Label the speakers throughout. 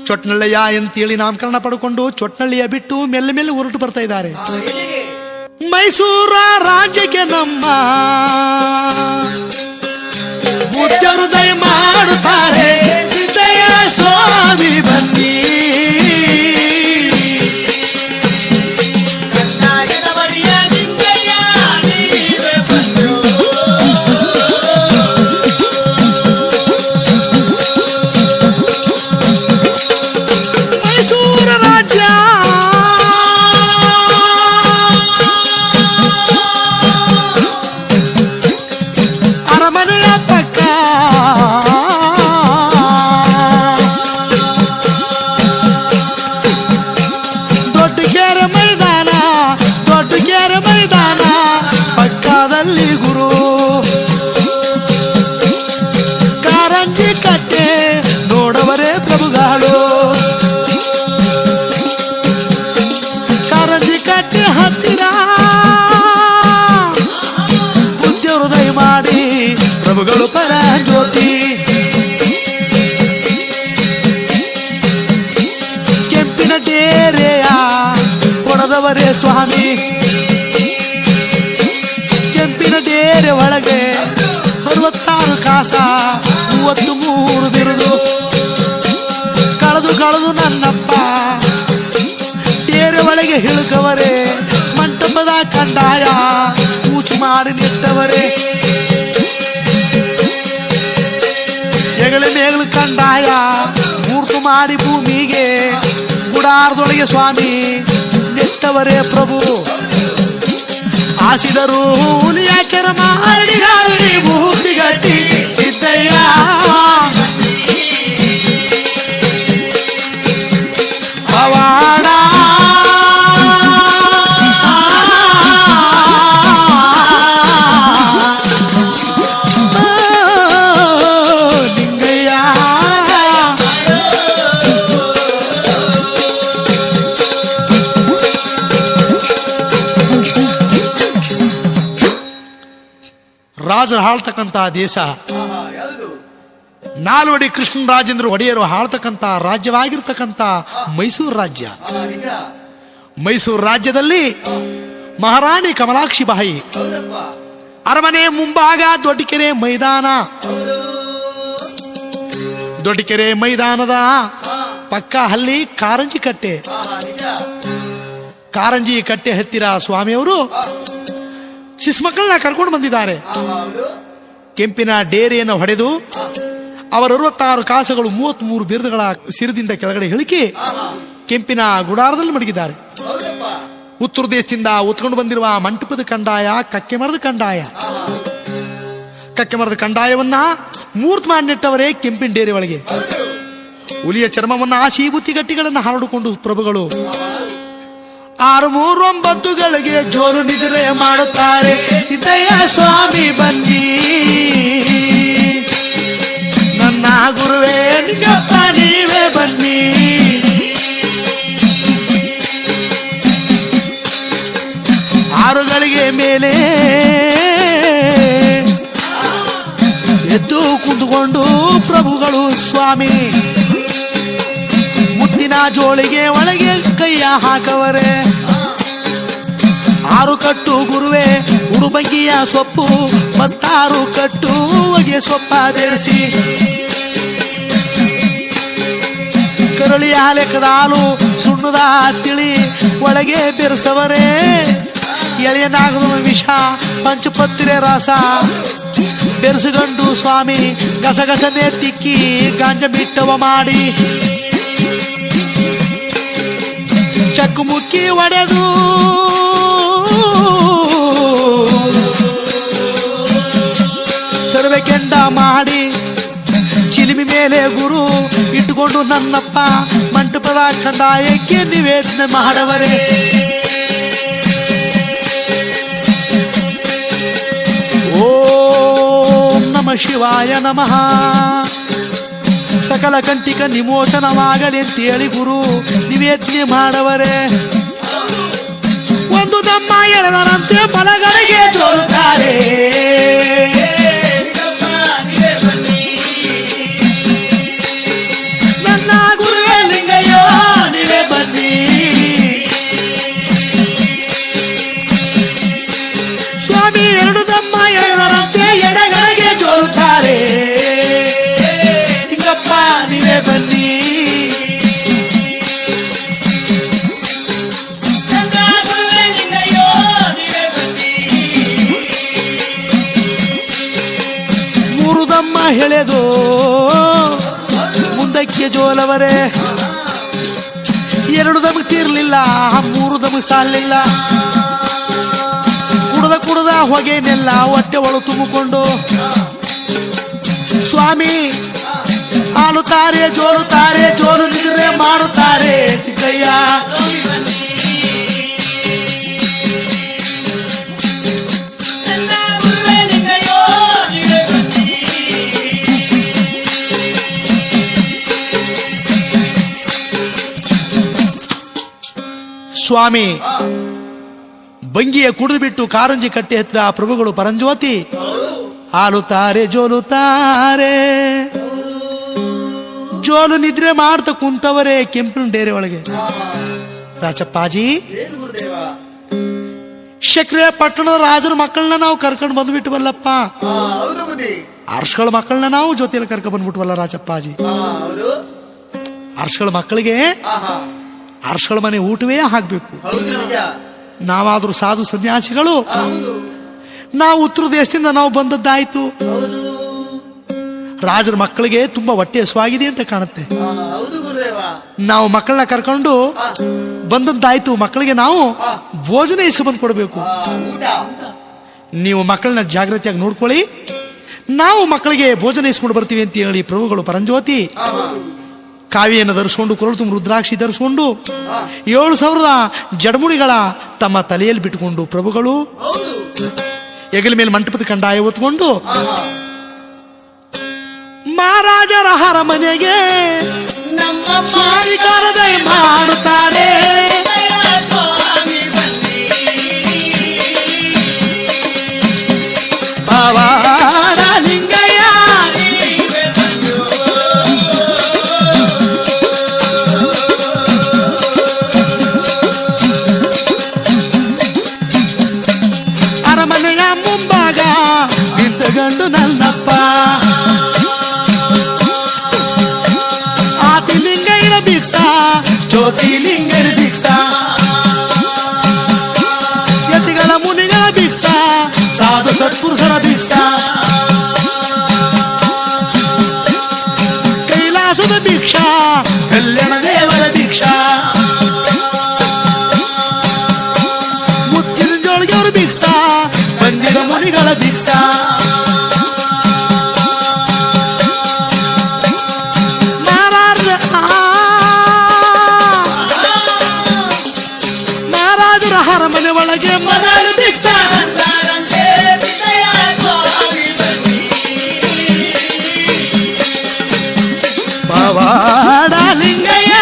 Speaker 1: ಚೊಟ್ನಳ್ಳಿಯ ಅಂತೇಳಿ ನಾಮಕರಣ ಪಡ್ಕೊಂಡು ಚೊಟ್ನಳ್ಳಿಯ ಬಿಟ್ಟು ಮೆಲ್ಲ ಮೆಲ್ಲ ಹೊರಟು ಬರ್ತಾ ಇದ್ದಾರೆ. ಮೈಸೂರ ರಾಜ್ಯಕ್ಕೆ ನಮ್ಮ ಬುದ್ಧ ಹೃದಯ ಮಾಡುತ್ತಾರೆ. ಸಿದ್ದಯ್ಯ ಸ್ವಾಮಿ ಬನ್ನಿ ಪ್ರಭುಗಳು ಪರ ಜ್ಯೋತಿ. ಕೆಂಪಿನ ಡೇರೆಯ ಕೊಡದವರೇ ಸ್ವಾಮಿ. ಕೆಂಪಿನ ಡೇರೆ ಒಳಗೆ 66 ಕಾಸ 33 ಬಿರುದು ಕಳೆದು ನನ್ನಪ್ಪ ಡೇರೆ ಒಳಗೆ ಹಿಳುಕವರೇ. ಮಂಟಪದ ಕಂಡಾಯ ಕೂಚು ಮಾಡಿ ನಿಟ್ಟವರೇ. ಮೇಗಲು ಕಂಡಾಯ ಮೂರ್ತು ಮಾಡಿ ಭೂಮಿಗೆ ಗುಡಾರದೊಳಗೆ ಸ್ವಾಮಿ ನೆಟ್ಟವರೇ ಪ್ರಭು. ಆಸಿದರು ಹುಲಿಯಾಚರ ಮಾಡಿ ಭೂತಿಗಟ್ಟಿ ಸಿದ್ದಯ್ಯ ಪವಾಡ ರಾಜರು ಆಳ್ತಕ್ಕಂಥ ದೇಶ. ನಾಲ್ವಡಿ ಕೃಷ್ಣರಾಜೇಂದ್ರ ಒಡೆಯರು ಆಳ್ತಕ್ಕಂಥ ರಾಜ್ಯವಾಗಿರ್ತಕ್ಕಂಥ ಮೈಸೂರು ರಾಜ್ಯ. ಮೈಸೂರು ರಾಜ್ಯದಲ್ಲಿ ಮಹಾರಾಣಿ ಕಮಲಾಕ್ಷಿ ಬಾಯಿ ಅರಮನೆ ಮುಂಭಾಗ ದೊಡ್ಡಕೆರೆ ಮೈದಾನ. ದೊಡ್ಡಕೆರೆ ಮೈದಾನದ ಪಕ್ಕ ಅಲ್ಲಿ ಕಾರಂಜಿ ಕಟ್ಟೆ. ಕಾರಂಜಿ ಕಟ್ಟೆ ಹತ್ತಿರ ಸ್ವಾಮಿಯವರು ಶಿಶುಮಕ್ಕಳನ್ನ ಕರ್ಕೊಂಡು ಬಂದಿದ್ದಾರೆ. ಕೆಂಪಿನ ಡೇರೆಯನ್ನು ಹೊಡೆದು ಅವರ 66 ಕಾಸುಗಳು 33 ಬಿರುದುಗಳ ಸಿರದಿಂದ ಕೆಳಗಡೆ ಇಳಿಕೆ ಕೆಂಪಿನ ಗುಡಾರದಲ್ಲಿ ಮಡಗಿದ್ದಾರೆ. ಉತ್ತರ ದೇಶದಿಂದ ಉತ್ಕೊಂಡು ಬಂದಿರುವ ಮಂಟಪದ ಕಂಡಾಯ, ಕಕ್ಕೆ ಮರದ ಕಂಡಾಯ. ಕಕ್ಕೆ ಮರದ ಕಂಡಾಯವನ್ನ ಮೂರ್ತಿ ಮಾಡಿ ನೆಟ್ಟವರೇ ಕೆಂಪಿನ ಡೇರೆ ಒಳಗೆ. ಹುಲಿಯ ಚರ್ಮವನ್ನ ಆಸಿ ಬುತ್ತಿಗಟ್ಟಿಗಳನ್ನು ಹರಡಿಕೊಂಡು ಪ್ರಭುಗಳು 6-3-9 ಜೋರು ನಿದ್ರೆ ಮಾಡುತ್ತಾರೆ. ಸಿದ್ದಯ್ಯ ಸ್ವಾಮಿ ಬನ್ನಿ ನನ್ನ ಗುರುವೇ ನಿಂಗಪ್ಪ ನೀವೇ ಬನ್ನಿ. ಆರುಗಳಿಗೆ ಮೇಲೆ ಎದ್ದು ಕುಂತುಕೊಂಡು ಪ್ರಭುಗಳು ಸ್ವಾಮಿ ಮುತ್ತಿನ ಜೋಳಿಗೆ ಒಳಗೆ ಕೈಯ ಹಾಕವರೇ. 6 ಕಟ್ಟು ಗುರುವೆ ಉಡುಬಂಗಿಯ ಸೊಪ್ಪು 16 ಕಟ್ಟು ಹೊಗೆ ಸೊಪ್ಪ ಬೆರೆಸಿ ಕರಳಿಯ ಲೆಕ್ಕದ ಹಾಲು ಸುಣ್ಣದ ತಿಳಿ ಒಳಗೆ ಬೆರೆಸವರೇ. ಎಳೆಯ ನಾಗದ ವಿಷ ಪಂಚಪತ್ರೆ ರಸ ಬೆರೆಸುಗಂಡು ಸ್ವಾಮಿ ಗಸಗಸನೆ ತಿಕ್ಕಿ ಗಾಂಜ ಬಿಟ್ಟವ ಮಾಡಿ ಚಕ್ಕು ಮುಕ್ಕಿ ಒಡೆದು ಸರ್ವೆ ಕೆಂಡ ಮಾಡಿ ಚಿಲಿಮಿ ಮೇಲೆ ಗುರು ಇಟ್ಟುಕೊಂಡು ನನ್ನಪ್ಪ ಮಂಟಪದ ಕಂದಾಯಕ್ಕೆ ನಿವೇದನೆ ಮಾಡವರೇ. ಓಂ ನಮಃ ಶಿವಾಯ ನಮಃ. ಸಕಲ ಕಂಟಿಕ ನಿಮೋಚನವಾಗಲಿ ಅಂತೇಳಿ ಗುರು ನಿವೇದನೆ ಮಾಡವರೇ. ಒಂದು ದಮ್ಮ ಎಳೆದರಂತೆ ಬಲಗಳಿಗೆ ಜೋರುತ್ತಾರೆ. ನನ್ನ ಗುರುವಲ್ಲಿ ಮುಂದಕ್ಕೆ ಜೋಲವರೇ. 2 ದಮಕ್ ತೀರ್ಲಿಲ್ಲ, 3 ದಮಕ್ ಸಾಲಿಲ್ಲ. ಕುಡದ ಹೊಗೆನೆಲ್ಲ ಹೊಟ್ಟೆ ಒಳು ತುಂಬಿಕೊಂಡು ಸ್ವಾಮಿ ಆಳುತ್ತಾರೆ, ಜೋಲುತ್ತಾರೆ, ಜೋಲು ನಿದ್ರೆ ಮಾಡುತ್ತಾರೆ ಸಿದ್ದಯ್ಯ. ಸ್ವಾಮಿ ಬಂಗಿಯ ಕುಡಿದು ಬಿಟ್ಟು ಕಾರಂಜಿ ಕಟ್ಟೆ ಹತ್ರ ಪ್ರಭುಗಳು ಪರಂಜ್ಯೋತಿ ಆಲುತ್ತಾರೆ, ಜೋಲುತ್ತಾರೆ, ಜೋಲು ನಿದ್ರೆ ಮಾಡ್ತಾ ಕುಂತವರೇ ಕೆಂಪಿನ ಡೇರೆ ಒಳಗೆ. ರಾಚಪ್ಪಾಜಿ, ಶಕ್ರೆ ಪಟ್ಟಣದ ರಾಜರ ಮಕ್ಕಳನ್ನ ನಾವು ಕರ್ಕೊಂಡು ಬಂದ್ಬಿಟ್ವಲ್ಲಪ್ಪ. ಅರ್ಷಗಳ ಮಕ್ಕಳನ್ನ ನಾವು ಜೊತೆಯಲ್ಲಿ ಕರ್ಕೊಂಡು ಬಂದ್ಬಿಟ್ವಲ್ಲ ರಾಚಪ್ಪಾಜಿ. ಅರ್ಷಗಳ ಮಕ್ಕಳಿಗೆ ಅರ್ಷಗಳ ಮನೆ ಊಟವೇ ಹಾಕ್ಬೇಕು. ನಾವಾದ್ರೂ ಸಾಧು ಸನ್ಯಾಸಿಗಳು, ನಾವು ಉತ್ತರ ದೇಶದಿಂದ ನಾವು ಬಂದದ್ದಾಯ್ತು. ರಾಜರ ಮಕ್ಕಳಿಗೆ ತುಂಬಾ ಹೊಟ್ಟೆ ಹಸುವಾಗಿದೆ ಅಂತ ಕಾಣುತ್ತೆ. ನಾವು ಮಕ್ಕಳನ್ನ ಕರ್ಕೊಂಡು ಬಂದದ್ದಾಯ್ತು. ಮಕ್ಕಳಿಗೆ ನಾವು ಭೋಜನ ಇಸ್ಕೊಂಡ್ಬಂದು ಕೊಡಬೇಕು. ನೀವು ಮಕ್ಕಳನ್ನ ಜಾಗ್ರತೆಯಾಗಿ ನೋಡ್ಕೊಳ್ಳಿ, ನಾವು ಮಕ್ಕಳಿಗೆ ಭೋಜನ ಇಸ್ಕೊಂಡು ಬರ್ತೀವಿ ಅಂತ ಹೇಳಿ ಪ್ರಭುಗಳು ಪರಂಜ್ಯೋತಿ ಕಾವಿಯನ್ನು ಧರಿಸ್ಕೊಂಡು, ಕೊರಳು ತುಂಬ ರುದ್ರಾಕ್ಷಿ ಧರಿಸ್ಕೊಂಡು, 7,000 ಜಡಮುಡಿಗಳ ತಮ್ಮ ತಲೆಯಲ್ಲಿ ಬಿಟ್ಟುಕೊಂಡು ಪ್ರಭುಗಳು ಹೆಗಲ ಮೇಲೆ ಮಂಟಪದ ಕಂಡಾಯ ಹೊತ್ಕೊಂಡು ಮಹಾರಾಜರ ಅರಮನೆಗೆ ಸ್ವಾಗತ ಮಾಡುತ್ತಾರೆ. ಲಿಂಗಯ್ಯ ಅರಮನೆಯ ಮುಂಭಾಗ ನಿಂತುಕೊಂಡು ನನ್ನಪ್ಪ ಆತಿಲಿಂಗಯ್ಯನ ಭಿಕ್ಷಾ, ಜ್ಯೋತಿಲಿಂಗನ ಭಿಕ್ಷಾ, ಯತಿಗಳ ಮುನಿಗಳ ಭಿಕ್ಷಾ, ಸಾಧು ಸತ್ಪುರುಷರ ಭಿಕ್ಷಾ, ಕೈಲಾಸದ ಭಿಕ್ಷಾ, ಕಲ್ಯಾಣ ದೇವರ ಭಿಕ್ಷಾ, ಮುತ್ತಿನ ಜೋಳಿಗೆಯವರ ಭಿಕ್ಷಾ, ಬಂದಿದ ಮುನಿಗಳ ಭಿಕ್ಷಾ. ಮಹಾರಾಜರ ಅರಮನೆ ಒಳಗೆ ಮರಳ ಭಿಕ್ಷಾ, ಪವಾಡ ಲಿಂಗಯ್ಯ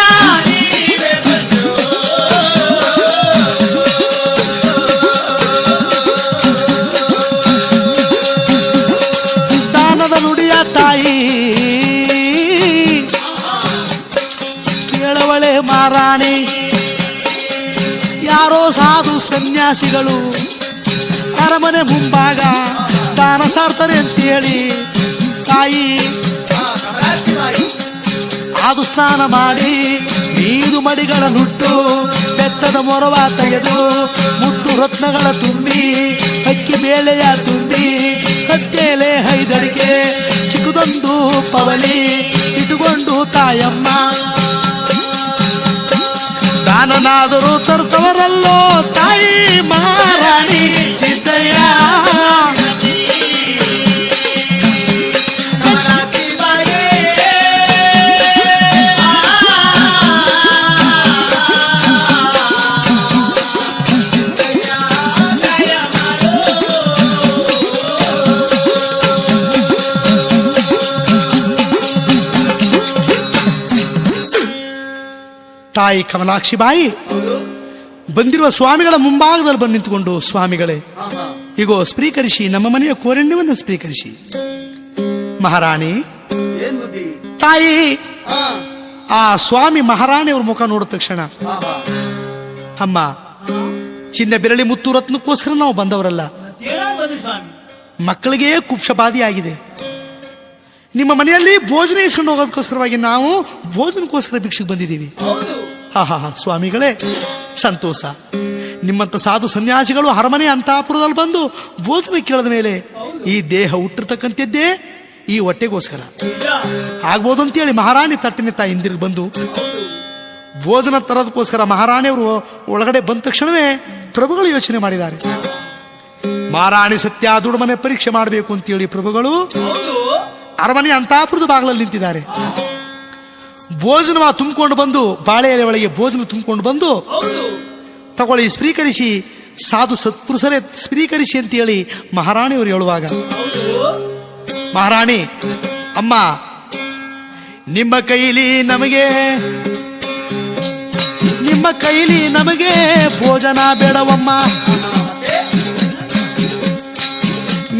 Speaker 1: ದಾನದ ನುಡಿಯ ತಾಯಿ ಕೇಳವಳೆ ಮಾರಾಣಿ. ಯಾರೋ ಸಾಧು ಸನ್ಯಾಸಿಗಳು ಅರಮನೆ ಮುಂಭಾಗ ದಾನ ಸಾರ್ತಾರೆ ಅಂತೇಳಿ ತಾಯಿ ಆದು ಸ್ನಾನ ಮಾಡಿ ನೀರು ಮಡಿಗಳ ನುಟ್ಟು ಬೆತ್ತದ ಮೊರವ ತೆಗೆದು ಮುತ್ತು ರತ್ನಗಳ ತುಂಬಿ ಅಕ್ಕಿ ಬೇಳೆಯ ತುಂಬಿ ಕತ್ತೇಲೆ ಹೈದರಿಗೆ ಚಿಕ್ಕದೊಂದು ಪವಲಿ ಇಟ್ಟುಕೊಂಡು ತಾಯಮ್ಮ ದಾನನಾದರೂ ತರ್ತವರಲ್ಲೋ ತಾಯಿ ಮಹಾರಾಣಿ ಸಿದ್ದಯ್ಯ. ತಾಯಿ ಕಮಲಾಕ್ಷಿ ಬಾಯಿ ಬಂದಿರುವ ಸ್ವಾಮಿಗಳ ಮುಂಭಾಗದಲ್ಲಿ ಬಂದು ನಿಂತುಕೊಂಡು, ಸ್ವಾಮಿಗಳೇ ಈಗೋ ಸ್ವೀಕರಿಸಿ, ನಮ್ಮ ಮನೆಯ ಕೋರಣ್ಯವನ್ನು ಸ್ವೀಕರಿಸಿ. ಮಹಾರಾಣಿ ತಾಯಿ ಆ ಸ್ವಾಮಿ ಮಹಾರಾಣಿಯವ್ರ ಮುಖ ನೋಡಿದ ತಕ್ಷಣ, ಅಮ್ಮ ಚಿನ್ನ ಬೆರಳಿ ಮುತ್ತು ರತ್ನಕ್ಕೋಸ್ಕರ ನಾವು ಬಂದವರಲ್ಲ, ಮಕ್ಕಳಿಗೆ ಕುಕ್ಷಪಾದಿ ಆಗಿದೆ. ನಿಮ್ಮ ಮನೆಯಲ್ಲಿ ಭೋಜನ ಇಸ್ಕೊಂಡು ಹೋಗೋದಕ್ಕೋಸ್ಕರವಾಗಿ ನಾವು ಭೋಜನಕ್ಕೋಸ್ಕರ ಭಿಕ್ಷೆಗೆ ಬಂದಿದ್ದೀವಿ. ಹಾ ಸ್ವಾಮಿಗಳೇ ಸಂತೋಷ. ನಿಮ್ಮಂತ ಸಾಧು ಸನ್ಯಾಸಿಗಳು ಅರಮನೆ ಅಂತಾಪುರದಲ್ಲಿ ಬಂದು ಭೋಜನ ಕೇಳಿದ ಮೇಲೆ ಈ ದೇಹ ಹುಟ್ಟಿರ್ತಕ್ಕಂಥದ್ದೇ ಈ ಹೊಟ್ಟೆಗೋಸ್ಕರ ಆಗ್ಬೋದು ಅಂತೇಳಿ ಮಹಾರಾಣಿ ತಟ್ಟಿನಿತ್ತ ಹಿಂದಿರುಗಿ ಬಂದು ಭೋಜನ ತರೋದಕ್ಕೋಸ್ಕರ ಮಹಾರಾಣಿಯವರು ಒಳಗಡೆ ಬಂದ ತಕ್ಷಣವೇ ಪ್ರಭುಗಳು ಯೋಚನೆ ಮಾಡಿದ್ದಾರೆ. ಮಹಾರಾಣಿ ಸತ್ಯ ದುಡ್ಮನೆ ಪರೀಕ್ಷೆ ಮಾಡಬೇಕು ಅಂತೇಳಿ ಪ್ರಭುಗಳು ಅರಮನೆ ಅಂತಃಪುರದ ಬಾಗಿಲಲ್ಲಿ ನಿಂತಿದ್ದಾರೆ. ಭೋಜನ ತುಂಬಿಕೊಂಡು ಬಂದು ಬಾಳೆ ಎಲೆ ಒಳಗೆ ಭೋಜನ ತುಂಬಿಕೊಂಡು ಬಂದು ತಗೊಳ್ಳಿ ಸ್ವೀಕರಿಸಿ, ಸಾಧು ಸತ್ಪುರುಷರೇ ಸ್ವೀಕರಿಸಿ ಅಂತೇಳಿ ಮಹಾರಾಣಿಯವರು ಹೇಳುವಾಗ, ಮಹಾರಾಣಿ ಅಮ್ಮ ನಿಮ್ಮ ಕೈಲಿ ನಮಗೆ ಭೋಜನ ಬೇಡವಮ್ಮ,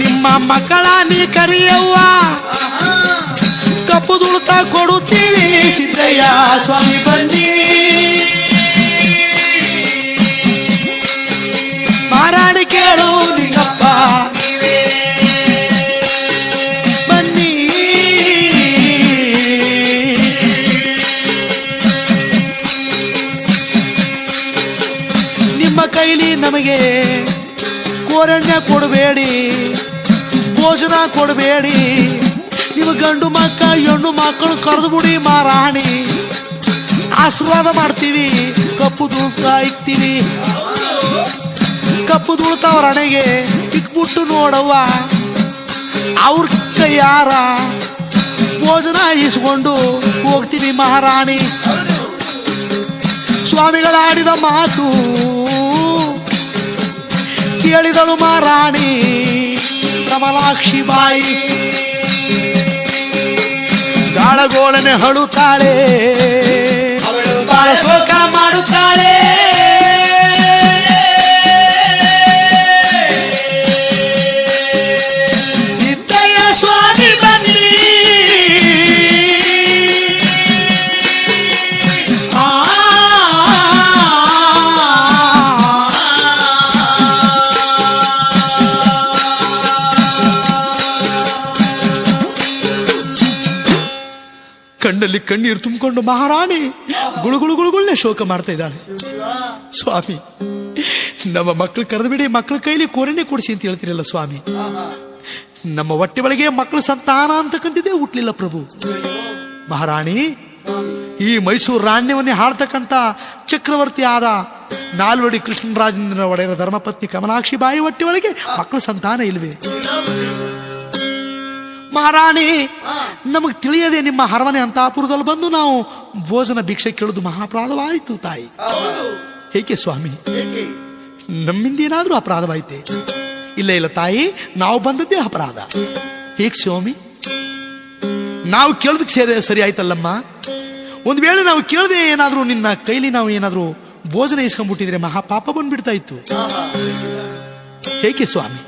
Speaker 1: ನಿಮ್ಮ ಮಕ್ಕಳ ನೀ ಕರಿಯವ್ವ, ಕಪ್ಪು ದುಡ್ತಾ ಕೊಡುತ್ತೀವಿ ಸಿದ್ದಯ್ಯ ಸ್ವಾಮಿ ಬನ್ನಿ. ಮಹಾರಾಣಿ ಕೇಳು ನಿಂಗಪ್ಪ ಬನ್ನಿ. ನಿಮ್ಮ ಕೈಲಿ ನಮಗೆ ಕೋರಣ್ಯ ಕೊಡಬೇಡಿ, ಭೋಜನ ಕೊಡಬೇಡಿ, ನಿಮ್ಮ ಗಂಡು ಮಕ್ಕ ಹೆಣ್ಣು ಮಕ್ಕಳು ಕರೆದು ಬಿಡಿ ಮಹಾರಾಣಿ, ಆಶೀರ್ವಾದ ಮಾಡ್ತೀವಿ, ಕಪ್ಪು ದುಡ್ತಾ ಇಕ್ತೀವಿ. ಕಪ್ಪು ದುಡ್ತವ್ರ ಹಣೆಗೆ ಇಕ್ಬಿಟ್ಟು ನೋಡವ್ವ, ಅವ್ರ ಕೈಯಾರ ಭೋಜನ ಇಸ್ಕೊಂಡು ಹೋಗ್ತೀವಿ ಮಹಾರಾಣಿ. ಸ್ವಾಮಿಗಳ ಆಡಿದ ಮಾತು ಕೇಳಿದಳು ಮಹಾರಾಣಿ ಕಮಲಾಕ್ಷಿ ಬಾಯಿ. ಗಾಳಗೋಳನೆ ಹಳುತ್ತಾಳೆ, ಬಾಳ ಶೋಕ ಮಾಡುತ್ತಾಳೆ. ಸಿದ್ದಯ್ಯ ಸ್ವಾಮಿ ಬನ್ನಿ. ಕಣ್ಣಲ್ಲಿ ಕಣ್ಣೀರು ತುಂಬಿಕೊಂಡು ಮಹಾರಾಣಿ ಗುಳುಗುಳುಗುಳುಗುಳ್ಳೆ ಶೋಕ ಮಾಡ್ತಾ ಇದ್ದಾಳೆ. ಸ್ವಾಮಿ ನಮ್ಮ ಮಕ್ಕಳು ಕರೆದು ಬಿಡಿ, ಮಕ್ಕಳ ಕೈಲಿ ಕೋರಣೆ ಕೊಡಿಸಿ ಅಂತ ಹೇಳ್ತಿರಲ್ಲ ಸ್ವಾಮಿ. ನಮ್ಮ ಹೊಟ್ಟೆ ಒಳಗೆ ಮಕ್ಕಳು ಸಂತಾನ ಅಂತಕ್ಕಂಥದ್ದೇ ಹುಟ್ಲಿಲ್ಲ ಪ್ರಭು. ಮಹಾರಾಣಿ ಈ ಮೈಸೂರು ರಾಣ್ಯವನ್ನೇ ಹಾಳ್ತಕ್ಕಂಥ ಚಕ್ರವರ್ತಿ ಆದ ನಾಲ್ವಡಿ ಕೃಷ್ಣರಾಜೇಂದ್ರ ಒಡೆಯರ ಧರ್ಮಪತ್ನಿ ಕಮಲಾಕ್ಷಿ ಬಾಯಿ ಹೊಟ್ಟೆ ಒಳಗೆ ಮಕ್ಕಳು ಸಂತಾನ ಇಲ್ವೇ? ಮಹಾರಾಣಿ ನಮಗೆ ತಿಳಿಯದೆ ನಿಮ್ಮ ಅರಮನೆ ಅಂತಃಪುರದಲ್ಲಿ ಬಂದು ನಾವು ಭೋಜನ ಭಿಕ್ಷೆ ಕೇಳುದು ಮಹಾಪರಾಧವಾಯಿತು ತಾಯಿ. ಏಕೆ ಸ್ವಾಮಿ, ನಮ್ಮಿಂದ ಏನಾದ್ರೂ ಅಪರಾಧವಾಯ್ತೆ? ಇಲ್ಲ ತಾಯಿ, ನಾವು ಬಂದದ್ದೇ ಅಪರಾಧ. ಹೇಗೆ ಸ್ವಾಮಿ? ನಾವು ಕೇಳೋದಕ್ಕೆ ಸರಿ ಆಯ್ತಲ್ಲಮ್ಮ. ಒಂದ್ ವೇಳೆ ನಾವು ಕೇಳದೆ ಏನಾದ್ರೂ ನಿನ್ನ ಕೈಲಿ ನಾವು ಏನಾದ್ರೂ ಭೋಜನ ಇಸ್ಕೊಂಡ್ಬಿಟ್ಟಿದ್ರೆ ಮಹಾಪಾಪ ಬಂದ್ಬಿಡ್ತಾ ಇತ್ತು. ಹೇಗೆ ಸ್ವಾಮಿ?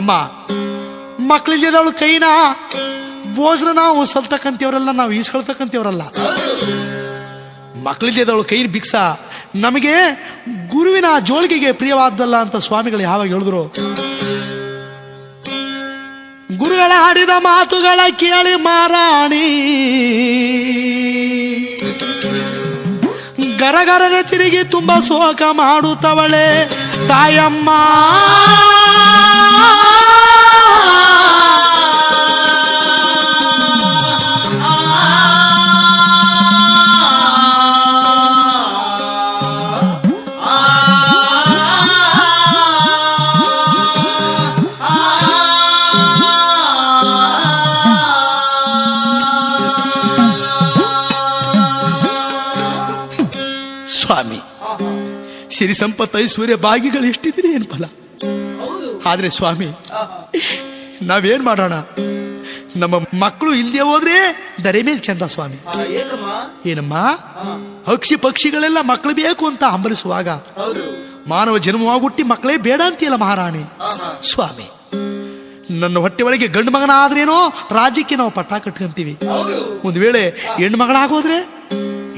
Speaker 1: ಅಮ್ಮ ಮಕ್ಕಳಿಲ್ಲದವಳು ಕೈನ ಭೋಜನ ನಾವು ಸಲ್ತಕ್ಕಂಥವ್ರಲ್ಲ, ನಾವು ಈಸ್ಕೊಳ್ತಕ್ಕಂಥವ್ರಲ್ಲ. ಮಕ್ಕಳಿಲ್ಲದವಳು ಕೈನ ಭಿಕ್ಷ ನಮಗೆ ಗುರುವಿನ ಜೋಳಿಗೆಗೆ ಪ್ರಿಯವಾದ್ದಲ್ಲ ಅಂತ ಸ್ವಾಮಿಗಳು ಯಾವಾಗ ಹೇಳಿದ್ರು. ಗುರುಗಳ ಆಡಿದ ಮಾತುಗಳ ಕೇಳಿ ಮಹಾರಾಣಿ ಗರಗರನೆ ತಿರುಗಿ ತುಂಬಾ ಶೋಕ ಮಾಡುತ್ತವಳೆ ತಾಯಮ್ಮ. ಸ್ವಾಮಿ ಸಿರಿ ಸಂಪತ್ತು ಐಶ್ವರ್ಯ ಭಾಗ್ಯಗಳು ಎಷ್ಟಿದ್ರೆ ಏನ್ ಫಲ. ಆದ್ರೆ ಸ್ವಾಮಿ ನಾವೇನ್ ಮಾಡೋಣ? ನಮ್ಮ ಮಕ್ಕಳು ಇಲ್ಲದೆ ಹೋದ್ರೆ ದರೆ ಮೇಲೆ ಚಂದ ಸ್ವಾಮಿ. ಏನಮ್ಮ, ಹಕ್ಷಿ ಪಕ್ಷಿಗಳೆಲ್ಲ ಮಕ್ಕಳು ಬೇಕು ಅಂತ ಹಂಬಲಿಸುವಾಗ ಮಾನವ ಜನ್ಮವಾಗುಟ್ಟಿ ಮಕ್ಕಳೇ ಬೇಡ ಅಂತೀಯಲ್ಲ ಮಹಾರಾಣಿ. ಸ್ವಾಮಿ ನನ್ನ ಹೊಟ್ಟೆ ಒಳಗೆ ಗಂಡು ಮಗನ ಆದ್ರೇನೋ ರಾಜ್ಯಕ್ಕೆ ನಾವು ಪಟ್ಟ ಕಟ್ಕೊಂತೀವಿ. ಒಂದ್ ವೇಳೆ ಹೆಣ್ಣು ಮಗಳಾಗೋದ್ರೆ,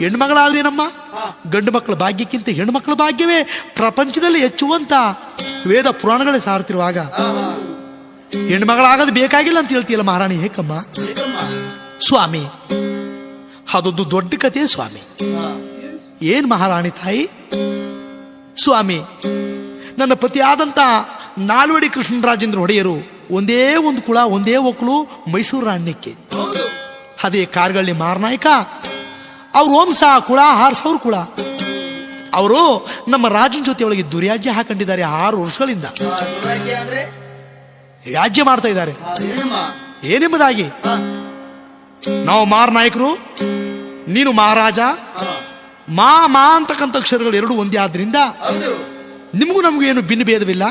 Speaker 1: ಹೆಣ್ಣು ಮಗಳಾದ್ರೇನಮ್ಮ, ಗಂಡು ಮಕ್ಕಳ ಭಾಗ್ಯಕ್ಕಿಂತ ಹೆಣ್ಣು ಮಕ್ಕಳ ಭಾಗ್ಯವೇ ಪ್ರಪಂಚದಲ್ಲಿ ಹೆಚ್ಚುವಂತ ವೇದ ಪುರಾಣಗಳೇ ಸಾರುತ್ತಿರುವಾಗ ಹೆಣ್ಣು ಮಗಳಾಗದು ಬೇಕಾಗಿಲ್ಲ ಅಂತ ಹೇಳ್ತೀಯಲ್ಲ ಮಹಾರಾಣಿ. ಹೇಕಮ್ಮ? ಸ್ವಾಮಿ ಅದೊಂದು ದೊಡ್ಡ ಕಥೆ ಸ್ವಾಮಿ. ಏನ್ ಮಹಾರಾಣಿ ತಾಯಿ? ಸ್ವಾಮಿ ನನ್ನ ಪತಿಯಾದಂತ ನಾಲ್ವಡಿ ಕೃಷ್ಣರಾಜೇಂದ್ರ ಒಡೆಯರು ಒಂದೇ ಒಂದು ಕುಳ, ಒಂದೇ ಒಕ್ಕಲು ಮೈಸೂರು ರಾಣ್ಯಕ್ಕೆ. ಅದೇ ಕಾರ್ಗಳ್ಳಿ ಮಾರನಾಯಕ ಅವ್ರ ವಂಶ ಕುಳ 6,000 ಕುಳ. ಅವರು ನಮ್ಮ ರಾಜನ ಜೊತೆ ಒಳಗೆ ದುರ್ಯಾಜ್ಯ ಹಾಕೊಂಡಿದ್ದಾರೆ. 6 ವರ್ಷಗಳಿಂದ ಯಾಜ್ಯ ಮಾಡ್ತಾ ಇದ್ದಾರೆ. ಏನೆಂಬುದಾಗಿ, ನಾವು ಮಾರನಾಯಕರು, ನೀನು ಮಹಾರಾಜ. ಮಾ ಮಾ ಅಂತಕ್ಕಂಥ ಅಕ್ಷರಗಳು ಎರಡು ಒಂದೇ ಆದ್ರಿಂದ ನಿಮಗೂ ನಮಗೂ ಏನು ಭಿನ್ನ ಭೇದವಿಲ್ಲ.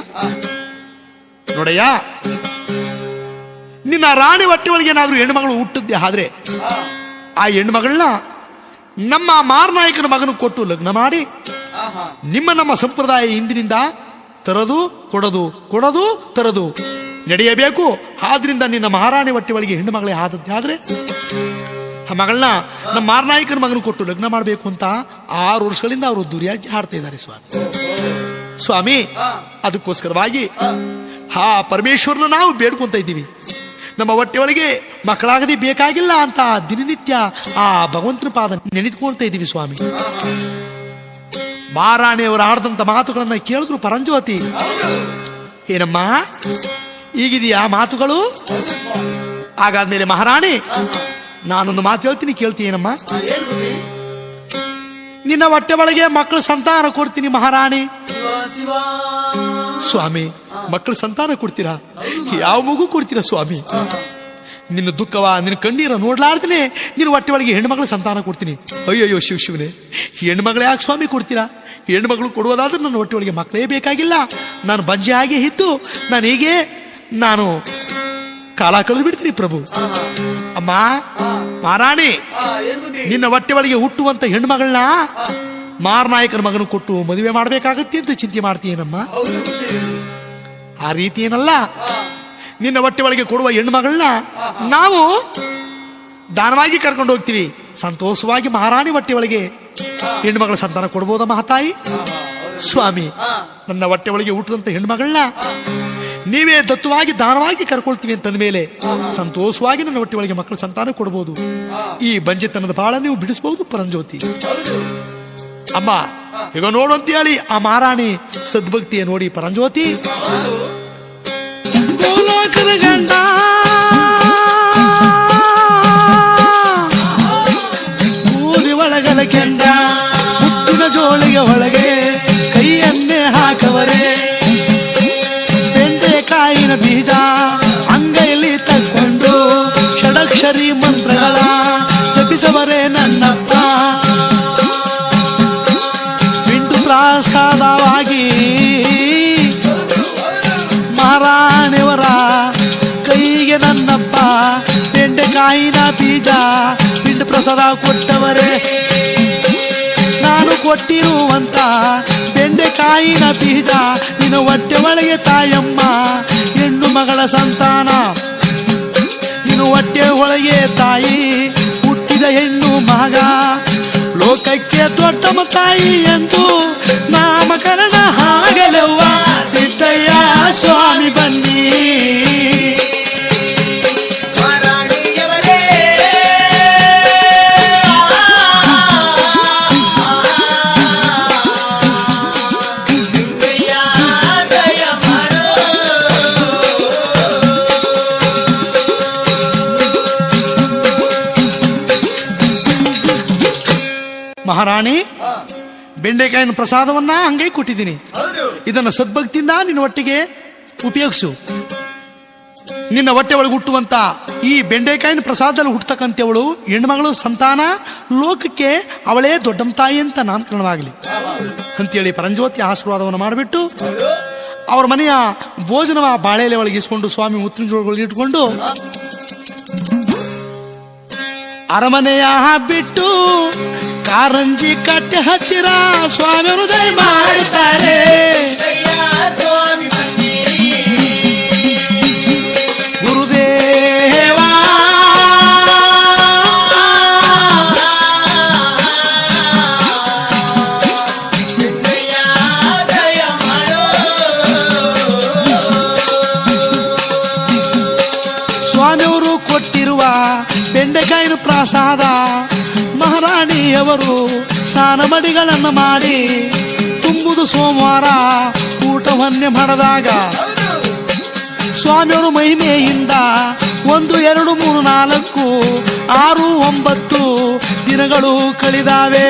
Speaker 1: ನೋಡಯ್ಯ, ನಿನ್ನ ರಾಣಿ ಹೊಟ್ಟೆ ಒಳಗೆ ಏನಾದ್ರೂ ಹೆಣ್ಣುಮಗಳು ಹುಟ್ಟಿದ್ದೆ ಆದ್ರೆ ಆ ಹೆಣ್ಣುಮಗಳನ್ನ ನಮ್ಮ ಮಾರನಾಯಕನ ಮಗನ ಕೊಟ್ಟು ಲಗ್ನ ಮಾಡಿ ನಮ್ಮ ಸಂಪ್ರದಾಯ ಹಿಂದಿನಿಂದ ತರದು ಕೊಡದು ಕೊಡದು ತರದು ನಡೆಯಬೇಕು. ಆದ್ರಿಂದ ನಿನ್ನ ಮಹಾರಾಣಿ ಹೊಟ್ಟೆ ಒಳಗೆ ಹೆಣ್ಣು ಮಗಳೇ ಆದದ್ದೇ ಆದ್ರೆ ಆ ಮಗಳನ್ನ ನಮ್ಮ ಮಾರನಾಯಕನ ಮಗನ ಕೊಟ್ಟು ಲಗ್ನ ಮಾಡಬೇಕು ಅಂತ 6 ವರ್ಷಗಳಿಂದ ಅವರು ದುರ್ಯಾಜ್ಯ ಹಾಡ್ತಾ ಇದ್ದಾರೆ ಸ್ವಾಮಿ. ಅದಕ್ಕೋಸ್ಕರವಾಗಿ ಆ ಪರಮೇಶ್ವರನ ನಾವು ಬೇಡ್ಕೊಂತ ಇದ್ದೀವಿ. ನಮ್ಮ ಹೊಟ್ಟೆ ಒಳಗೆ ಮಕ್ಕಳಾಗದೆ ಬೇಕಾಗಿಲ್ಲ ಅಂತ ದಿನನಿತ್ಯ ಆ ಭಗವಂತನ ಪಾದ ನೆನೆದುಕೊಳ್ತಾ ಇದ್ದೀವಿ ಸ್ವಾಮಿ. ಮಹಾರಾಣಿಯವರು ಆಡ್ದಂತ ಮಾತುಗಳನ್ನ ಕೇಳಿದ್ರು ಪರಂಜ್ಯೋತಿ, ಏನಮ್ಮ ಈಗಿದೆಯಾ ಮಾತುಗಳು? ಹಾಗಾದ್ಮೇಲೆ ಮಹಾರಾಣಿ, ನಾನೊಂದು ಮಾತು ಹೇಳ್ತೀನಿ, ಕೇಳ್ತೀನಮ್ಮ. ನಿನ್ನ ಹೊಟ್ಟೆ ಒಳಗೆ ಮಕ್ಕಳು ಸಂತಾನ ಕೊಡ್ತೀನಿ ಮಹಾರಾಣಿ. ಸ್ವಾಮಿ, ಮಕ್ಕಳು ಸಂತಾನ ಕೊಡ್ತೀರಾ? ಯಾವ ಮಗು ಕೊಡ್ತೀರಾ ಸ್ವಾಮಿ? ನಿನ್ನ ದುಃಖವ, ನಿನ್ನ ಕಣ್ಣೀರ ನೋಡ್ಲಾರ್ದೇನೆ ನಿನ್ನ ಹೊಟ್ಟೆ ಒಳಗೆ ಹೆಣ್ಮಗಳು ಸಂತಾನ ಕೊಡ್ತೀನಿ. ಅಯ್ಯಯ್ಯೋ ಶಿವನೇ, ಹೆಣ್ಮಗಳು ಯಾಕೆ ಸ್ವಾಮಿ ಕೊಡ್ತೀರಾ? ಹೆಣ್ಮಗಳು ಕೊಡುವುದಾದ್ರೆ ನನ್ನ ಹೊಟ್ಟೆ ಒಳಗೆ ಮಕ್ಕಳೇ ಬೇಕಾಗಿಲ್ಲ. ನಾನು ಬಂಜೆ ಹಾಗೆ ಇದ್ದು ನಾನು ಕಾಲ ಕಳೆದು ಬಿಡ್ತೀನಿ ಪ್ರಭು. ಅಮ್ಮ ಮಹಾರಾಣಿ, ನಿನ್ನ ಹೊಟ್ಟೆ ಒಳಗೆ ಹುಟ್ಟುವಂತ ಹೆಣ್ಮಗಳನ್ನ ಮಾರನಾಯಕನ ಮಗನ ಕೊಟ್ಟು ಮದುವೆ ಮಾಡ್ಬೇಕಾಗತ್ತೆ ಅಂತ ಚಿಂತೆ ಮಾಡ್ತೀನಮ್ಮ. ಆ ರೀತಿ ಏನಲ್ಲ, ನಿನ್ನ ಹೊಟ್ಟೆ ಒಳಗೆ ಕೊಡುವ ಹೆಣ್ಮಗಳನ್ನ ನಾವು ದಾನವಾಗಿ ಕರ್ಕೊಂಡು ಹೋಗ್ತೀವಿ. ಸಂತೋಷವಾಗಿ ಮಹಾರಾಣಿ ಹೊಟ್ಟೆ ಒಳಗೆ ಹೆಣ್ಮಗಳ ಸಂತಾನ ಕೊಡ್ಬೋದ ಮಹಾತಾಯಿ? ಸ್ವಾಮಿ, ನನ್ನ ಹೊಟ್ಟೆ ಒಳಗೆ ಹುಟ್ಟಿದಂತ ಹೆಣ್ಮಗಳನ್ನ ನೀವೇ ದತ್ತವಾಗಿ ದಾನವಾಗಿ ಕರ್ಕೊಳ್ತೀವಿ ಅಂತಂದ ಮೇಲೆ ಸಂತೋಷವಾಗಿ ನನ್ನ ಹೊಟ್ಟೆ ಒಳಗೆ ಮಕ್ಕಳ ಸಂತಾನ ಕೊಡಬಹುದು. ಈ ಬಂಜೆತನದ ಬಾಳ ನೀವು ಬಿಡಿಸಬಹುದು ಪರಂಜ್ಯೋತಿ. ಅಮ್ಮ ಈಗ ನೋಡು ಅಂತ ಹೇಳಿ ಆ ಮಹಾರಾಣಿ ಸದ್ಭಕ್ತಿಯ ನೋಡಿ ಪರಂಜ್ಯೋತಿ, ಗಂಡ ಬೂದಿ ಒಳಗಲ ಕೆಂಡ ಮುತ್ತಿನ ಜೋಳಿಗೆ ಒಳಗೆ ಕೈಯನ್ನೇ ಹಾಕವರೇ, ಬೆಂಡೆಕಾಯಿನ ಬೀಜ ಅಂಗೈಲಿ ತಕ್ಕೊಂಡು ಷಡಕ್ಷರಿ ಮಂತ್ರಗಳ ಜಪಿಸವರೇ ನನ್ನಪ್ಪ. ಬಿಂಡು ಪ್ರಸಾದವಾಗಿ ಮಹಾರಾಣಿಯವರ ಕೈಗೆ ನನ್ನಪ್ಪ ಬೆಂಡೆಕಾಯಿನ ಬೀಜ ಬಿಂಡು ಪ್ರಸಾದ ಕೊಟ್ಟವರೇ. ನಾನು ಕೊಟ್ಟಿರುವಂತ ಬೆಂಡೆಕಾಯಿನ ಬೀಜ ನಿನ್ನ ಹೊಟ್ಟೆ ಒಳಗೆ ತಾಯಮ್ಮ ಹೆಣ್ಣು ಮಗಳ ಸಂತಾನ. ನಿನ್ನ ಹೊಟ್ಟೆ ಒಳಗೆ ತಾಯಿ ಹುಟ್ಟಿದ ಹೆಣ್ಣು ಮಗ ಲೋಕಕ್ಕೆ ದೊಡ್ಡಮ್ಮ ತಾಯಿ ಎಂದು ನಾಮಕರಣ ಆಗಲವ್ವ. ಸಿದ್ದಯ್ಯ ಸ್ವಾಮಿ ಬನ್ನಿ. ಮಹಾರಾಣಿ, ಬೆಂಡೆಕಾಯಿನ ಪ್ರಸಾದವನ್ನ ಹಂಗೆ ಕೊಟ್ಟಿದ್ದೀನಿ. ಇದನ್ನ ಸದ್ಭಕ್ತಿಯಿಂದ ನಿನ್ನ ಹೊಟ್ಟೆಗೆ ಉಪಯೋಗಿಸು. ನಿನ್ನ ಹೊಟ್ಟೆ ಒಳಗೆ ಹುಟ್ಟುವಂತ ಈ ಬೆಂಡೆಕಾಯಿನ ಪ್ರಸಾದದಲ್ಲಿ ಹುಟ್ಟತಕ್ಕಂಥವಳು ಹೆಣ್ಮಗಳು ಸಂತಾನ ಲೋಕಕ್ಕೆ ಅವಳೇ ದೊಡ್ಡಮ್ಮ ತಾಯಿ ಅಂತ ನಾಮಕರಣವಾಗಲಿ ಅಂತೇಳಿ ಪರಂಜ್ಯೋತಿ ಆಶೀರ್ವಾದವನ್ನು ಮಾಡಿಬಿಟ್ಟು ಅವ್ರ ಮನೆಯ ಭೋಜನವ ಬಾಳೆಲೆ ಒಳಗೆ ಇಸ್ಕೊಂಡು ಸ್ವಾಮಿ ಮುತ್ತಿನ ಇಟ್ಕೊಂಡು ಅರಮನೆಯ ಬಿಟ್ಟು ಕಾರಂಜಿ ಕಟ್ಟೆ ಹತ್ತಿರ ಸ್ವಾಮಿ ಹೃದಯ ಮಾಡುತ್ತಾರೆ. ಗುರುದೇವ ಸ್ವಾಮಿಯವರು ಕೊಟ್ಟಿರುವ ಬೆಂಡೆಕಾಯಿನ ಪ್ರಸಾದ ಮಹಾರಾಣಿಯವರು ಸ್ನಾನ ಮಡಿಗಳನ್ನು ಮಾಡಿ ತುಂಬುದು ಸೋಮವಾರ ಊಟವನ್ನೇ ಮಾಡಿದಾಗ ಸ್ವಾಮಿಯವರು ಮಹಿಮೆಯಿಂದ 1 2 3 4 6 9 ದಿನಗಳು ಕಳೆದಾವೆ.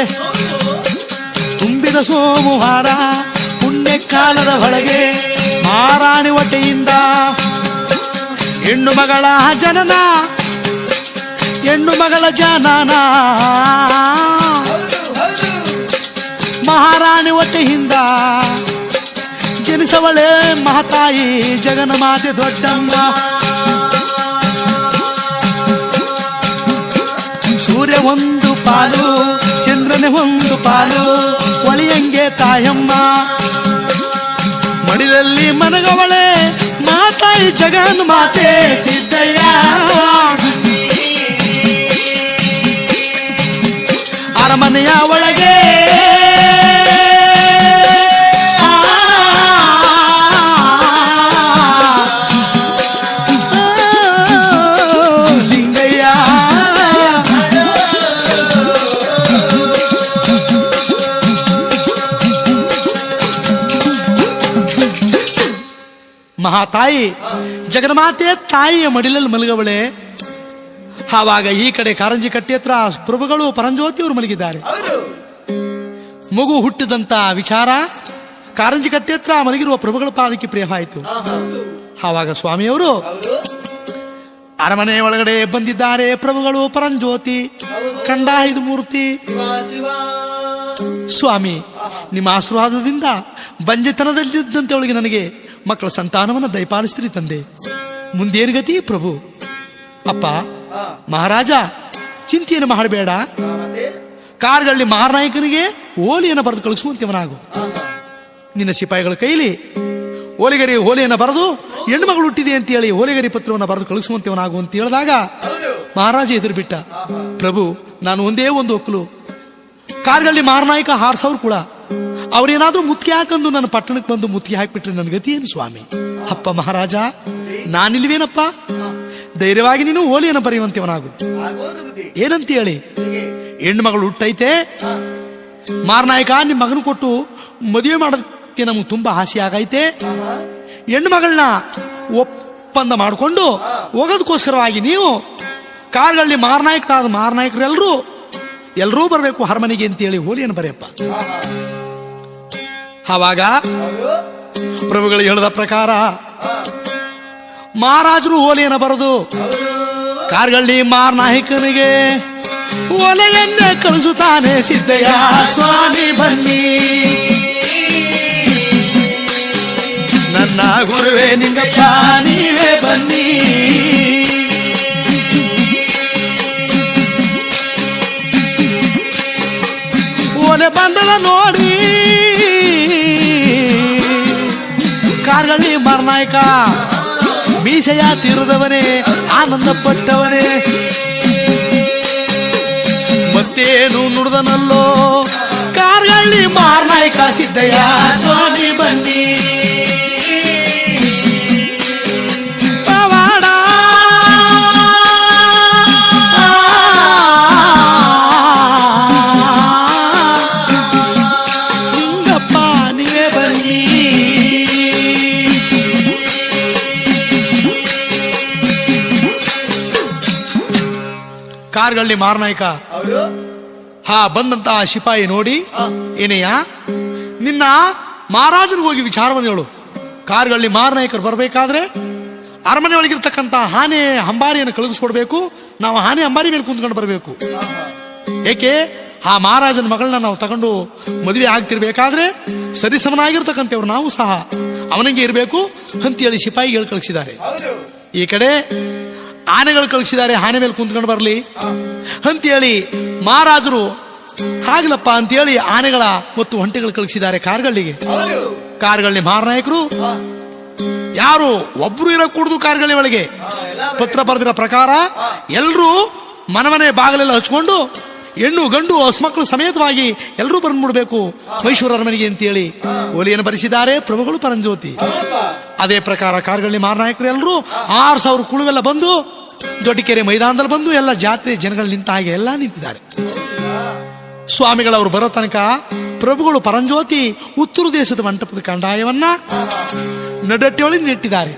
Speaker 1: ತುಂಬಿದ ಸೋಮವಾರ ಪುಣ್ಯ ಕಾಲದ ಒಳಗೆ ಮಹಾರಾಣಿ ಹೊಟ್ಟೆಯಿಂದ ಹೆಣ್ಣು ಮಗಳ ಜನನ ಮಹಾರಾಣಿ ಹೊಟ್ಟೆಯಿಂದ ಜನಿಸವಳೆ ಮಹಾತಾಯಿ ಜಗನ್ಮಾತೆ ದೊಡ್ಡಮ್ಮ. ಸೂರ್ಯ ಒಂದು ಪಾಲು ಚಂದ್ರನೇ ಒಂದು ಪಾಲು ಒಳಿಯಂಗೆ ತಾಯಮ್ಮ. ಮಡಿಲಲ್ಲಿ ಮನಗವಳೆ ಮಾತಾಯಿ ಜಗನ್ಮಾತೆ ಸಿದ್ದಯ್ಯ. ಅರಮನೆಯ ಒಳಗೆ ಲಿಂಗಯ್ಯ. ಮಹಾತಾಯಿ ಜಗನ್ಮಾತೆ ತಾಯಿಯ ಮಡಿಲಲ್ಲಿ ಮಲಗವಳೆ. ಆವಾಗ ಈ ಕಡೆ ಕಾರಂಜಿ ಕಟ್ಟಿ ಹತ್ರ ಪ್ರಭುಗಳು ಪರಂಜ್ಯೋತಿಯವರು ಮಲಗಿದ್ದಾರೆ. ಮಗು ಹುಟ್ಟಿದಂತ ವಿಚಾರ ಕಾರಂಜಿ ಕಟ್ಟಿ ಹತ್ರ ಮಲಗಿರುವ ಪ್ರಭುಗಳ ಪಾದಕ್ಕೆ ಪ್ರಿಯವಾಯಿತು. ಆವಾಗ ಸ್ವಾಮಿಯವರು ಅರಮನೆ ಒಳಗಡೆ ಬಂದಿದ್ದಾರೆ. ಪ್ರಭುಗಳು ಪರಂಜ್ಯೋತಿ ಕಂಡ 5 ಮೂರ್ತಿ. ಸ್ವಾಮಿ, ನಿಮ್ಮ ಆಶೀರ್ವಾದದಿಂದ ಬಂಜೆತನದಲ್ಲಿದ್ದಂತೆ ಒಳಗೆ ನನಗೆ ಮಕ್ಕಳ ಸಂತಾನವನ್ನು ದಯಪಾಲಿಸ್ತೀರಿ ತಂದೆ. ಮುಂದೇನು ಗತಿ ಪ್ರಭು? ಅಪ್ಪ ಮಹಾರಾಜ, ಚಿಂತೆಯನ್ನು ಮಾಡಬೇಡ. ಕಾರ್ಗಳಲ್ಲಿ ಮಹಾನಾಯಕನಿಗೆ ಓಲಿಯನ್ನು ಬರೆದು ಕಳಿಸುವಂತವನಾಗು. ನಿನ್ನ ಸಿಪಾಯಿಗಳ ಕೈಲಿ ಓಲಿಗರಿ ಓಲೆಯನ್ನು ಬರೆದು ಹೆಣ್ಣುಮಗಳು ಹುಟ್ಟಿದೆ ಅಂತ ಹೇಳಿ ಓಲೆಗರಿ ಪತ್ರವನ್ನು ಬರೆದು ಕಳಿಸುವಂತವನಾಗು ಅಂತ ಹೇಳಿದಾಗ ಮಹಾರಾಜ ಎದುರು ಬಿಟ್ಟ. ಪ್ರಭು, ನಾನು ಒಂದೇ ಒಂದು ಒಕ್ಕಲು. ಕಾರ್ಗಳಲ್ಲಿ ಮಹಾನಾಯಕ 6,000 ಕೂಡ. ಅವ್ರೇನಾದ್ರೂ ಮುತ್ತಿಗೆ ಹಾಕಂದು ನನ್ನ ಪಟ್ಟಣಕ್ಕೆ ಬಂದು ಮುತ್ತಿಗೆ ಹಾಕಿಬಿಟ್ರೆ ನನ್ನ ಗತಿ ಏನು ಸ್ವಾಮಿ? ಅಪ್ಪ ಮಹಾರಾಜ, ನಾನಿಲ್ವೇನಪ್ಪ? ಧೈರ್ಯವಾಗಿ ನೀನು ಓಲಿಯನ್ನು ಬರೆಯುವಂತವನಾಗು. ಏನಂತ ಹೇಳಿ, ಹೆಣ್ಣು ಮಗಳು ಹುಟ್ಟೈತೆ, ಮಾರನಾಯಕ ನಿಮ್ಮ ಮಗನ ಕೊಟ್ಟು ಮದುವೆ ಮಾಡೋದಕ್ಕೆ ನಮ್ಗೆ ತುಂಬಾ ಆಸೆ ಆಗೈತೆ. ಹೆಣ್ಣು ಮಗಳನ್ನ ಒಪ್ಪಂದ ಮಾಡಿಕೊಂಡು ಹೋಗೋದಕ್ಕೋಸ್ಕರವಾಗಿ ನೀವು ಕಾರ್ಗಳಲ್ಲಿ ಮಾರನಾಯಕರೆಲ್ಲರೂ ಬರಬೇಕು ಅರಮನೆಗೆ ಅಂತೇಳಿ ಓಲಿಯನ್ನು ಬರೆಯಪ್ಪ. ಆವಾಗ ಪ್ರಭುಗಳು ಹೇಳಿದ ಪ್ರಕಾರ ಮಹಾರಾಜರು ಓಲೆಯನ್ನು ಬರೆದು ಕಾರ್ಗಳ್ಳಿ ಮಾರನಾಯಕನಿಗೆ ಓಲೆಯನ್ನೇ ಕಳಿಸುತ್ತಾನೆ. ಸಿದ್ದಯ್ಯ ಸ್ವಾಮಿ ಬನ್ನಿ, ನನ್ನ ಗುರುವೇ ನಿಂಗಪ್ಪ ನೀವೇ ಬನ್ನಿ. ಓಲೆ ಬಂದದ ನೋಡಿ ಕಾರ್ಗಳ್ಳಿ ಮಾರನಾಯಕ ಮೀಸೆಯ ತೀರದವನೇ, ಆನಂದ ಪಟ್ಟವನೇ. ಮತ್ತೇನು ನುಡಿದನಲ್ಲೋ ಕಾರ್ಗಳ್ಳಿ ಮಾರನಾಯಕ, ಸಿದ್ದಯ್ಯ ಸ್ವಾಮಿ ಬನ್ನಿ. ಪವಾಡ ಲಿಂಗಪ್ಪ ನೀವೇ ಬನ್ನಿ. ಕಾರ್ಗಳ್ಳಿ ಮಾರನಾಯಕ ಬಂದಂತಹ ಶಿಪಾಯಿ ನೋಡಿ, ಏನಯ್ಯ, ನಿನ್ನ ಮಹಾರಾಜನಿಗೆ ಹೋಗಿ ವಿಚಾರವನ್ನು ಹೇಳು. ಕಾರ್ಗಳ್ಳಿ ಮಾರನಾಯಕರು ಬರಬೇಕಾದ್ರೆ ಅರಮನೆ ಒಳಗಿರ್ತಕ್ಕಂಥ ಆನೆ ಅಂಬಾರಿಯನ್ನು ಕಳುಹಿಸ್ಕೊಡ್ಬೇಕು. ನಾವು ಆನೆ ಅಂಬಾರಿ ಮೇಲೆ ಕುಂತ್ಕೊಂಡು ಬರಬೇಕು. ಏಕೆ? ಆ ಮಹಾರಾಜನ ಮಗಳನ್ನ ನಾವು ತಗೊಂಡು ಮದುವೆ ಆಗ್ತಿರ್ಬೇಕಾದ್ರೆ ಸರಿಸಮನಾಗಿರ್ತಕ್ಕಂಥವ್ರು ನಾವು ಸಹ ಅವನಿಗೆ ಇರಬೇಕು ಅಂತೇಳಿ ಶಿಪಾಯಿಗೆ ಹೇಳಿ ಕಳಿಸಿದ್ದಾರೆ. ಈ ಕಡೆ ಆನೆಗಳು ಕಳಿಸಿದ್ದಾರೆ, ಆನೆ ಮೇಲೆ ಕುಂತ್ಕೊಂಡು ಬರಲಿ ಅಂತೇಳಿ ಮಹಾರಾಜರು ಹಾಗಲಪ್ಪ ಅಂತೇಳಿ ಆನೆಗಳ ಮತ್ತು ಒಂಟೆಗಳು ಕಳಿಸಿದ್ದಾರೆ ಕಾರ್ಗಳ್ಳಿಗೆ. ಕಾರ್ಗಳ್ಳಿ ಮಾರನಾಯಕರು ಯಾರು ಒಬ್ರು ಇರೋ ಕೂಡುದು ಕಾರ್ಗಳ್ಳಿ ಒಳಗೆ ಪತ್ರ ಬರೆದಿರೋ ಪ್ರಕಾರ ಎಲ್ಲರೂ ಮನೆ ಬಾಗಿಲೆಲ್ಲ ಹಚ್ಕೊಂಡು ಹೆಣ್ಣು ಗಂಡು ಹಸ್ಮಕ್ಕಳು ಸಮೇತವಾಗಿ ಎಲ್ಲರೂ ಬಂದ್ಬಿಡ್ಬೇಕು ಮೈಸೂರು ಅರಮನೆಗೆ ಅಂತೇಳಿ ಓಲಿಯನ್ನು ಬರೆಸಿದ್ದಾರೆ ಪ್ರಭುಗಳು ಪರಂಜ್ಯೋತಿ. ಅದೇ ಪ್ರಕಾರ ಕಾರ್ಗಳ್ಳಿ ಮಾರನಾಯಕರು ಎಲ್ಲರೂ 6,000 ಕುಳುವೆಲ್ಲ ಬಂದು ದೊಡ್ಡಕೆರೆ ಮೈದಾನದಲ್ಲಿ ಬಂದು ಎಲ್ಲ ಜಾತ್ರೆ ಜನಗಳು ನಿಂತ ಹಾಗೆ ಎಲ್ಲ ನಿಂತಿದ್ದಾರೆ. ಸ್ವಾಮಿಗಳವರು ಬರೋ ತನಕ ಪ್ರಭುಗಳು ಪರಂಜ್ಯೋತಿ ಉತ್ತರ ದೇಶದ ಮಂಟಪದ ಕಂದಾಯವನ್ನ ನಡಟ್ಟೆಯೊಳಗೆ ನೆಟ್ಟಿದ್ದಾರೆ.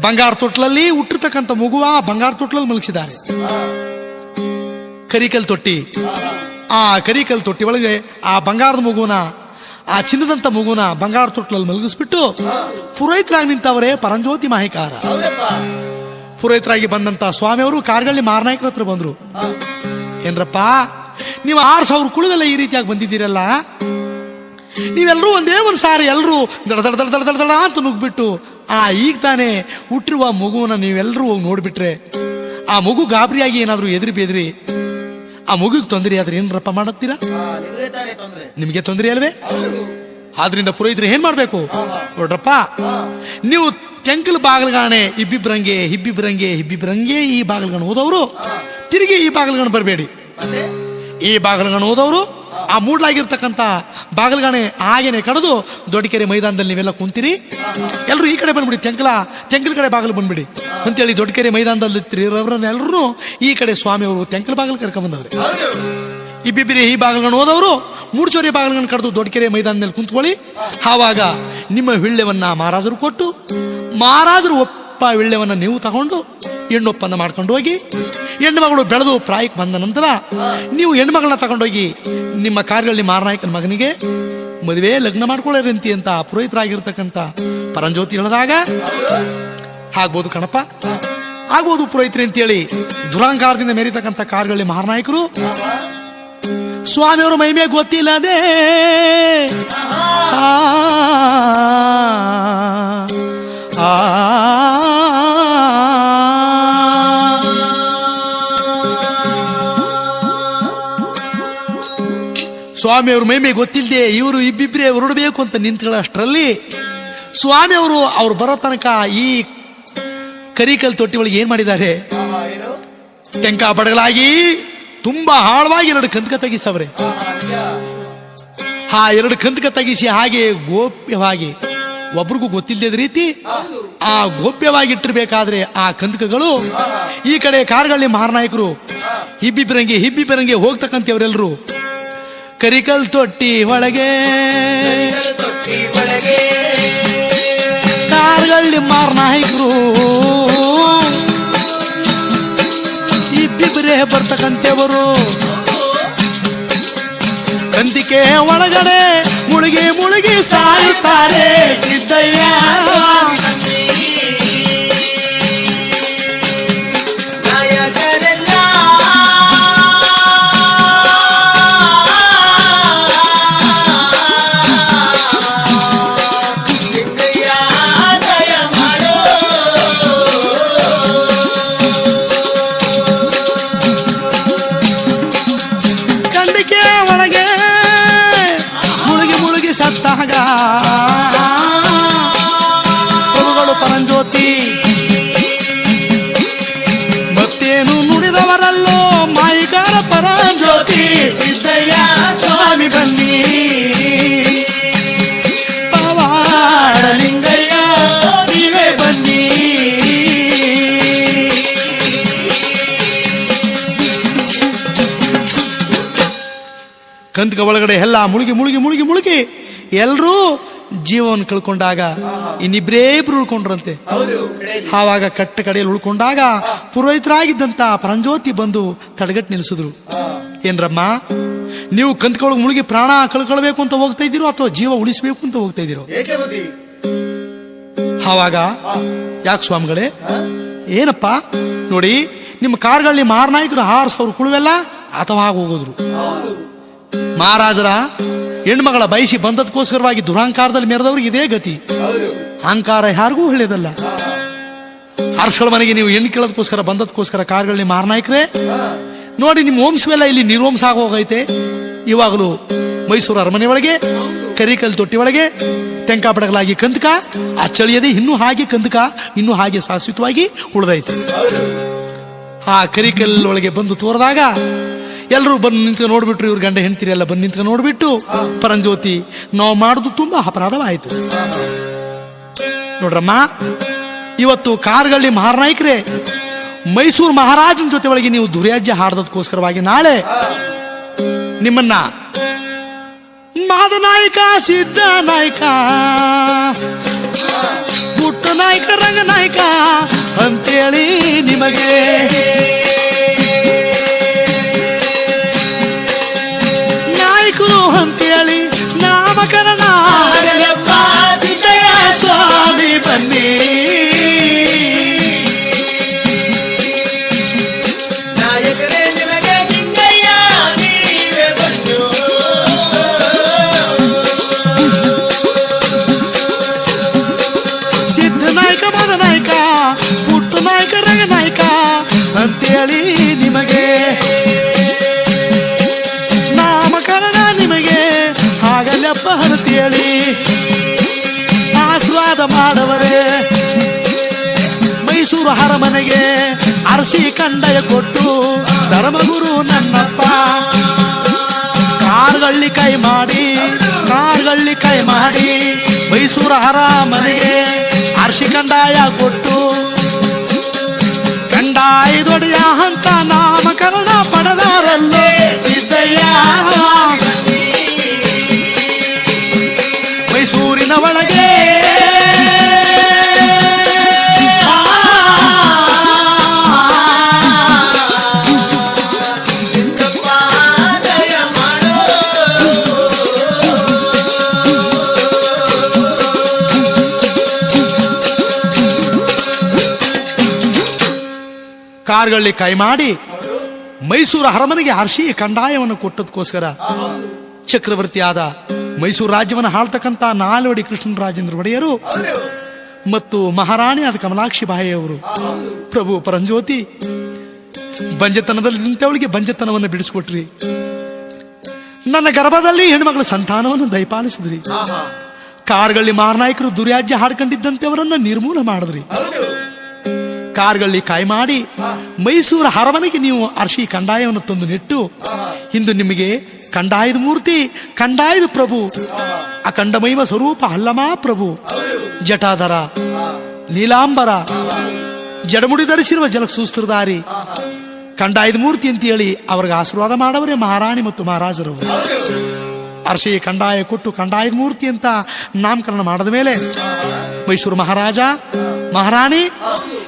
Speaker 1: ಬಂಗಾರ ತೊಟ್ಲಲ್ಲಿ ಹುಟ್ಟಿರ್ತಕ್ಕಂಥ ಮಗುವ ಬಂಗಾರ ತೊಟ್ಲಲ್ಲಿ ಮಲಗಿಸಿದ್ದಾರೆ. ಕರಿಕಲ್ ತೊಟ್ಟಿ, ಆ ಕರಿಕಲ್ ತೊಟ್ಟಿ ಒಳಗೆ ಆ ಬಂಗಾರದ ಮಗುನ, ಆ ಚಿನ್ನದಂತ ಮಗುನ ಬಂಗಾರ ತೊಟ್ಲಲ್ಲಿ ಮಲಗಿಸ್ಬಿಟ್ಟು ಪುರೋಹಿತರಾಗಿ ನಿಂತವರೇ ಪರಂಜ್ಯೋತಿ ಮಾಹಿಕಾರ. ಪುರೋಹಿತರಾಗಿ ಬಂದಂತ ಸ್ವಾಮಿಯವರು ಕಾರ್ಗಳ್ಳಿ ಮಾರನಾಯಕರ ಹತ್ರ ಬಂದ್ರು. ಏನ್ರಪ್ಪ, ನೀವು 6,000 ಕುಳುವೆಲ್ಲ ಈ ರೀತಿಯಾಗಿ ಬಂದಿದ್ದೀರಲ್ಲ, ನೀವೆಲ್ಲರೂ ಒಂದೇ ಒಂದು ಸಾರಿ ಎಲ್ಲರೂ ದಡ ದಡ ದಡ ದಡ ದಡ ದಡ ಅಂತ ನುಗ್ಬಿಟ್ಟು ಈಗ ತಾನೇ ಹುಟ್ಟಿರುವ ಮಗುವನ್ನ ನೀವೆಲ್ಲರೂ ಹೋಗಿ ನೋಡ್ಬಿಟ್ರೆ ಆ ಮಗು ಗಾಬರಿಯಾಗಿ ಏನಾದ್ರು ಎದುರಿ ಬೇದ್ರಿ ಆ ಮಗುಗೆ ತೊಂದರೆ ಆದ್ರೆ ಏನ್ರಪ್ಪ ಮಾಡುತ್ತೀರಾ? ನಿಮ್ಗೆ ತೊಂದರೆ ಅಲ್ವೇ? ಆದ್ರಿಂದ ಪುರೋಹಿತರು ಏನ್ ಮಾಡ್ಬೇಕು ನೋಡ್ರಪ್ಪ, ನೀವು ತೆಂಕಲ್ ಬಾಗಿಲುಗಾಣೆ ಹಿಬ್ಬಿಬ್ರಂಗೆ ಈ ಬಾಗಿಲುಗಾಣ ಹೋದವರು ತಿರುಗಿ ಈ ಬಾಗಿಲುಗಾಣ ಬರಬೇಡಿ. ಈ ಬಾಗಿಲುಗಾಣ ಹೋದವರು ಆ ಮೂಡ್ಲಾಗಿರ್ತಕ್ಕಂಥ ಬಾಗಿಲುಗಾಣೆ ಹಾಗೇನೆ ಕಳೆದು ದೊಡ್ಡಕೆರೆ ಮೈದಾನದಲ್ಲಿ ನೀವೆಲ್ಲ ಕುಂತಿರಿ, ಎಲ್ಲರೂ ಈ ಕಡೆ ಬಂದ್ಬಿಡಿ, ತೆಂಕಲ್ ಕಡೆ ಬಾಗಿಲು ಬಂದ್ಬಿಡಿ ಅಂತೇಳಿ ದೊಡ್ಡಕೆರೆ ಮೈದಾನದಲ್ಲಿ ಇರೋರನ್ನೆಲ್ಲರೂ ಈ ಕಡೆ ಸ್ವಾಮಿಯವರು ತೆಂಕಲ್ ಬಾಗಿಲು ಕರ್ಕೊಂಡ್ಬಂದವ್ರೆ. ಇಬ್ಬಿಬ್ಬರೇ ಈ ಬಾಗಿಲುಗಾಣ ಹೋದವರು ಮೂಡ್ಚೋರಿ ಬಾಗಿಲುಗಾಣ ಕಳೆದು ದೊಡ್ಡಕೆರೆ ಮೈದಾನದಲ್ಲಿ ಕುಂತ್ಕೊಳ್ಳಿ. ಆವಾಗ ನಿಮ್ಮ ವಿಳ್ಳೆವನ್ನ ಮಹಾರಾಜರು ಕೊಟ್ಟು, ಮಹಾರಾಜರು ಒಪ್ಪ ವಿಳ್ಳೆವನ್ನ ನೀವು ತಗೊಂಡು ಹೆಣ್ಣೊಪ್ಪಂದ ಮಾಡ್ಕೊಂಡು ಹೋಗಿ, ಹೆಣ್ಣು ಮಗಳು ಬೆಳೆದು ಪ್ರಾಯಕ್ಕೆ ಬಂದ ನಂತರ ನೀವು ಹೆಣ್ಮಗಳನ್ನ ತಗೊಂಡೋಗಿ ನಿಮ್ಮ ಕಾರ್ಗಳ್ಳಿ ಮಾರನಾಯಕನ ಮಗನಿಗೆ ಮದುವೆ ಲಗ್ನ ಮಾಡ್ಕೊಳ್ಳೇರಂತಿ ಅಂತ ಪುರೋಹಿತರಾಗಿರ್ತಕ್ಕಂಥ ಪರಂಜ್ಯೋತಿ ಹೇಳಿದಾಗ, ಆಗ್ಬೋದು ಕಣಪ್ಪ, ಆಗ್ಬೋದು ಪುರೋಹಿತರಿ ಅಂತೇಳಿ ದುರಾಂಕಾರದಿಂದ ಮೆರೀತಕ್ಕಂಥ ಕಾರ್ಗಳ್ಳಿ ಮಾರನಾಯಕರು ಸ್ವಾಮಿಯವರು ಮೈಮೆ ಗೊತ್ತಿಲ್ಲದೆ ಸ್ವಾಮಿಯವ್ರ ಮೈಮೆ ಗೊತ್ತಿಲ್ಲದೆ ಇವರು ಇಬ್ಬಿಬ್ರೇ ಹೊರಡಬೇಕು ಅಂತ ನಿಂತ್ಕೊಳ್ಳೋಷ್ಟರಲ್ಲಿ ಸ್ವಾಮಿಯವರು ಅವ್ರು ಬರೋ ತನಕ ಈ ಕರಿಕಲ್ ತೊಟ್ಟಿ ಒಳಗೆ ಏನ್ ಮಾಡಿದ್ದಾರೆ, ಟೆಂಕ ಬಡಗಲಾಗಿ ತುಂಬಾ ಆಳವಾಗಿ 2 ಕಂದಕ ತೆಗಿಸವ್ರೆ. ಆ 2 ಕಂದಕ ತೆಗಿಸಿ ಹಾಗೆ ಗೋಪ್ಯವಾಗಿ ಒಬ್ರಿಗೂ ಗೊತ್ತಿಲ್ಲದ ರೀತಿ ಆ ಗೋಪ್ಯವಾಗಿಟ್ಟಿರ್ಬೇಕಾದ್ರೆ ಆ ಕಂದಕಗಳು ಈ ಕಡೆ ಕಾರ್ಗಳ್ಳಿ ಮಾರನಾಯಕರು ಹಿಬ್ಬಿಬ್ಬರಂಗೆ ಹೋಗ್ತಕ್ಕಂಥವ್ರೆಲ್ಲರೂ ಕರಿಕಲ್ ತೊಟ್ಟಿ ಒಳಗೆ ಕಾರ್ಗಳ್ಳಿ ಮಾರನಾಯಕರು ಇಬ್ಬಿಬ್ಬರೇ ಬರ್ತಕ್ಕಂಥವರು ಕಂದಿಕೆ ಒಳಗಡೆ ಮುಳುಗಿ ಸಾಯುತ್ತಾರೆ ಸಿದ್ದಯ್ಯ. ಪರಂಜ್ಯೋತಿ ಮತ್ತೇನು ನುಡಿದವರಲ್ಲೋ ಮಾಯಿಕಾರ ಪರಂಜ್ಯೋತಿ ಸಿದ್ದಯ್ಯ ಸ್ವಾಮಿ ಬನ್ನಿ ಪವಾಡಲಿಂಗಯ್ಯ ನೀವೇ ಬನ್ನಿ. ಕಂದಕ ಒಳಗಡೆ ಎಲ್ಲ ಮುಳುಗಿ ಎಲ್ಲರೂ ಜೀವವನ್ನು ಕಳ್ಕೊಂಡಾಗ ಇನ್ನಿಬ್ರೇ ಇಬ್ರು ಉಳ್ಕೊಂಡ್ರಂತೆ. ಆವಾಗ ಕಟ್ಟ ಕಡೆಯಲ್ಲಿ ಉಳ್ಕೊಂಡಾಗ ಪುರೋಹಿತರಾಗಿದ್ದಂತ ಪರಂಜ್ಯೋತಿ ಬಂದು ತಡೆಗಟ್ಟು ನಿಲ್ಲಿಸಿದ್ರು. ಏನ್ರಮ್ಮ, ನೀವು ಕಂದಕೊಳಗೆ ಮುಳುಗಿ ಪ್ರಾಣ ಕಳ್ಕೊಳ್ಬೇಕು ಅಂತ ಹೋಗ್ತಾ ಇದ್ದೀರೋ ಅಥವಾ ಜೀವ ಉಳಿಸ್ಬೇಕು ಅಂತ ಹೋಗ್ತಾ ಇದ್ದೀರೋ? ಆವಾಗ ಯಾಕೆ ಸ್ವಾಮಿಗಳೇ, ಏನಪ್ಪ ನೋಡಿ, ನಿಮ್ಮ ಕಾರ್ಗಳ್ಳಿ ಮಾರನಾಯಕರು 6,000 ಕುಳುವೆಲ್ಲ ಅಥವಾ ಹೋಗೋದ್ರು. ಮಹಾರಾಜರ ಹೆಣ್ಮಗಳ ಬಯಸಿ ಬಂದದಕ್ಕೋಸ್ಕರವಾಗಿ ದುರಾಂಕಾರದಲ್ಲಿ ಮೆರೆದವ್ರಿಗೆ ಇದೇ ಗತಿ. ಅಹಂಕಾರ ಯಾರಿಗೂ ಒಳ್ಳೇದಲ್ಲ. ಅರಸಗಳ ಮನೆಗೆ ನೀವು ಹೆಣ್ಣು ಕೇಳೋದಕ್ಕೋಸ್ಕರ ಬಂದದಕ್ಕೋಸ್ಕರ ಕಾರ್ಗಳ್ಳಿ ಮಾರನಾಯಕರೇ ನೋಡಿ, ನಿಮ್ಮ ವಂಶವೆಲ್ಲ ಇಲ್ಲಿ ನಿರ್ವಂಶ ಆಗೋಗೈತೆ. ಇವಾಗಲೂ ಮೈಸೂರು ಅರಮನೆ ಒಳಗೆ ಕರಿಕಲ್ ತೊಟ್ಟಿ ಒಳಗೆ ತೆಂಕ ಬಡಗಲಾಗಿ ಕಂದಕ ಆ ಚಳಿಯದೆ ಇನ್ನೂ ಹಾಗೆ ಕಂದಕ ಇನ್ನೂ ಹಾಗೆ ಶಾಶ್ವತವಾಗಿ ಉಳಿದೈತೆ. ಆ ಕರಿಕಲ್ ಒಳಗೆ ಬಂದು ತೋರಿದಾಗ ಎಲ್ಲರೂ ಬಂದು ನಿಂತ್ಕೊಂಡು ನೋಡ್ಬಿಟ್ರು. ಇವ್ರ ಗಂಡ ಹೆಂಡ್ತಿರಿ ಎಲ್ಲ ಬಂದು ನಿಂತ್ಕೊಂಡು ನೋಡ್ಬಿಟ್ಟು, ಪರಂಜ್ಯೋತಿ ನಾವು ಮಾಡುದು ತುಂಬಾ ಅಪರಾಧವಾಯಿತು ನೋಡ್ರಮ್ಮ. ಇವತ್ತು ಕಾರ್ಗಳ್ಳಿ ಮಾರನಾಯಕರೇ ಮೈಸೂರು ಮಹಾರಾಜನ ಜೊತೆ ಒಳಗೆ ನೀವು ದುರ್ಯಾಜ್ಯ ಹಾಡದಕ್ಕೋಸ್ಕರವಾಗಿ ನಾಳೆ ನಿಮ್ಮನ್ನ ಮಾದನಾಯಕ ಸಿದ್ಧ ನಾಯಕ ಪುಟ್ಟ ನಾಯಕ ರಂಗನಾಯಕ ಅಂತೇಳಿ ನಿಮಗೆ ನಾಯಕರು ಅಂತೇಳಿ ನಾಮಕರಣ ಸಿದ್ದಯ್ಯ ಸ್ವಾಮಿ ಬನ್ನಿ ಅಂತೇಳಿ ನಿಮಗೆ ನಾಮಕರಣ ನಿಮಗೆ ಹಾಗಲ್ಲಪ್ಪ ಅಂತೇಳಿ ಆಶೀರ್ವಾದ ಮಾಡವರೇ ಮೈಸೂರು ಅರಮನೆಗೆ ಅರಸಿ ಕಂಡಯ ಕೊಟ್ಟು ಧರ್ಮಗುರು ನನ್ನಪ್ಪ ಕಾರ್ಗಳ್ಳಿ ಕೈ ಮಾಡಿ ಮೈಸೂರು ಅರಮನೆಗೆ ಅರಸಿ ಕಂದಾಯ ಕೊಟ್ಟು ಕಂಡಾಯದೊಡೆಯ ಅಂತ ನಾಮಕರಣ ಪಡೆದಾರಲ್ಲೇ ಸಿದ್ದಯ್ಯ ಮೈಸೂರಿನ ಒಳಗೆ ಕಾರ್ಗಳ್ಳಿ ಕೈ ಮಾಡಿ ಮೈಸೂರು ಅರಮನೆಗೆ ಹರ್ಷಿ ಕಂದಾಯವನ್ನು ಕೊಟ್ಟದಕ್ಕೋಸ್ಕರ ಚಕ್ರವರ್ತಿಯಾದ ಮೈಸೂರು ರಾಜ್ಯವನ್ನು ಆಳ್ತಕ್ಕಂಥ ನಾಲ್ವಡಿ ಕೃಷ್ಣರಾಜೇಂದ್ರ ಒಡೆಯರು ಮತ್ತು ಮಹಾರಾಣಿ ಆದ ಕಮಲಾಕ್ಷಿ ಬಾಯಿಯವರು ಪ್ರಭು ಪರಂಜ್ಯೋತಿ ಬಂಜೆತನದಲ್ಲಿ ನಿಂತವಳಿಗೆ ಬಂಜೆತನವನ್ನು ಬಿಡಿಸಿಕೊಟ್ರಿ. ನನ್ನ ಗರ್ಭದಲ್ಲಿ ಹೆಣ್ಮಗಳ ಸಂತಾನವನ್ನು ದಯಪಾಲಿಸಿದ್ರಿ. ಕಾರ್ಗಳ್ಳಿ ಮಾರನಾಯಕರು ದುರ್ಯಾಜ್ಯ ಹಾಡ್ಕೊಂಡಿದ್ದಂತೆ ಅವರನ್ನ ನಿರ್ಮೂಲ ಮಾಡಿದ್ರಿ. ಕಾರ್ಗಳ್ಳಿ ಕಾಯಿ ಮಾಡಿ ಮೈಸೂರು ಅರಮನೆಗೆ ನೀವು ಅರ್ಶಿ ಕಂದಾಯವನ್ನು ತಂದು ನೆಟ್ಟು ಇಂದು ನಿಮಗೆ ಕಂದಾಯದ ಮೂರ್ತಿ, ಕಂದಾಯದ ಪ್ರಭು, ಅಖಂಡಮೈವ ಸ್ವರೂಪ ಅಲ್ಲಮಾ ಪ್ರಭು, ಜಟಾಧರ, ನೀಲಾಂಬರ, ಜಡಮುಡಿ ಧರಿಸಿರುವ ಜಲಸೂಸ್ತ್ರಧಾರಿ ಕಂದಾಯದ ಮೂರ್ತಿ ಅಂತ ಹೇಳಿ ಅವ್ರಿಗೆ ಆಶೀರ್ವಾದ ಮಾಡವರೇ ಮಹಾರಾಣಿ ಮತ್ತು ಮಹಾರಾಜರವರು. ಅರ್ಶಿ ಕಂದಾಯ ಕೊಟ್ಟು ಕಂದಾಯದ ಮೂರ್ತಿ ಅಂತ ನಾಮಕರಣ ಮಾಡಿದ ಮೇಲೆ ಮೈಸೂರು ಮಹಾರಾಜ ಮಹಾರಾಣಿ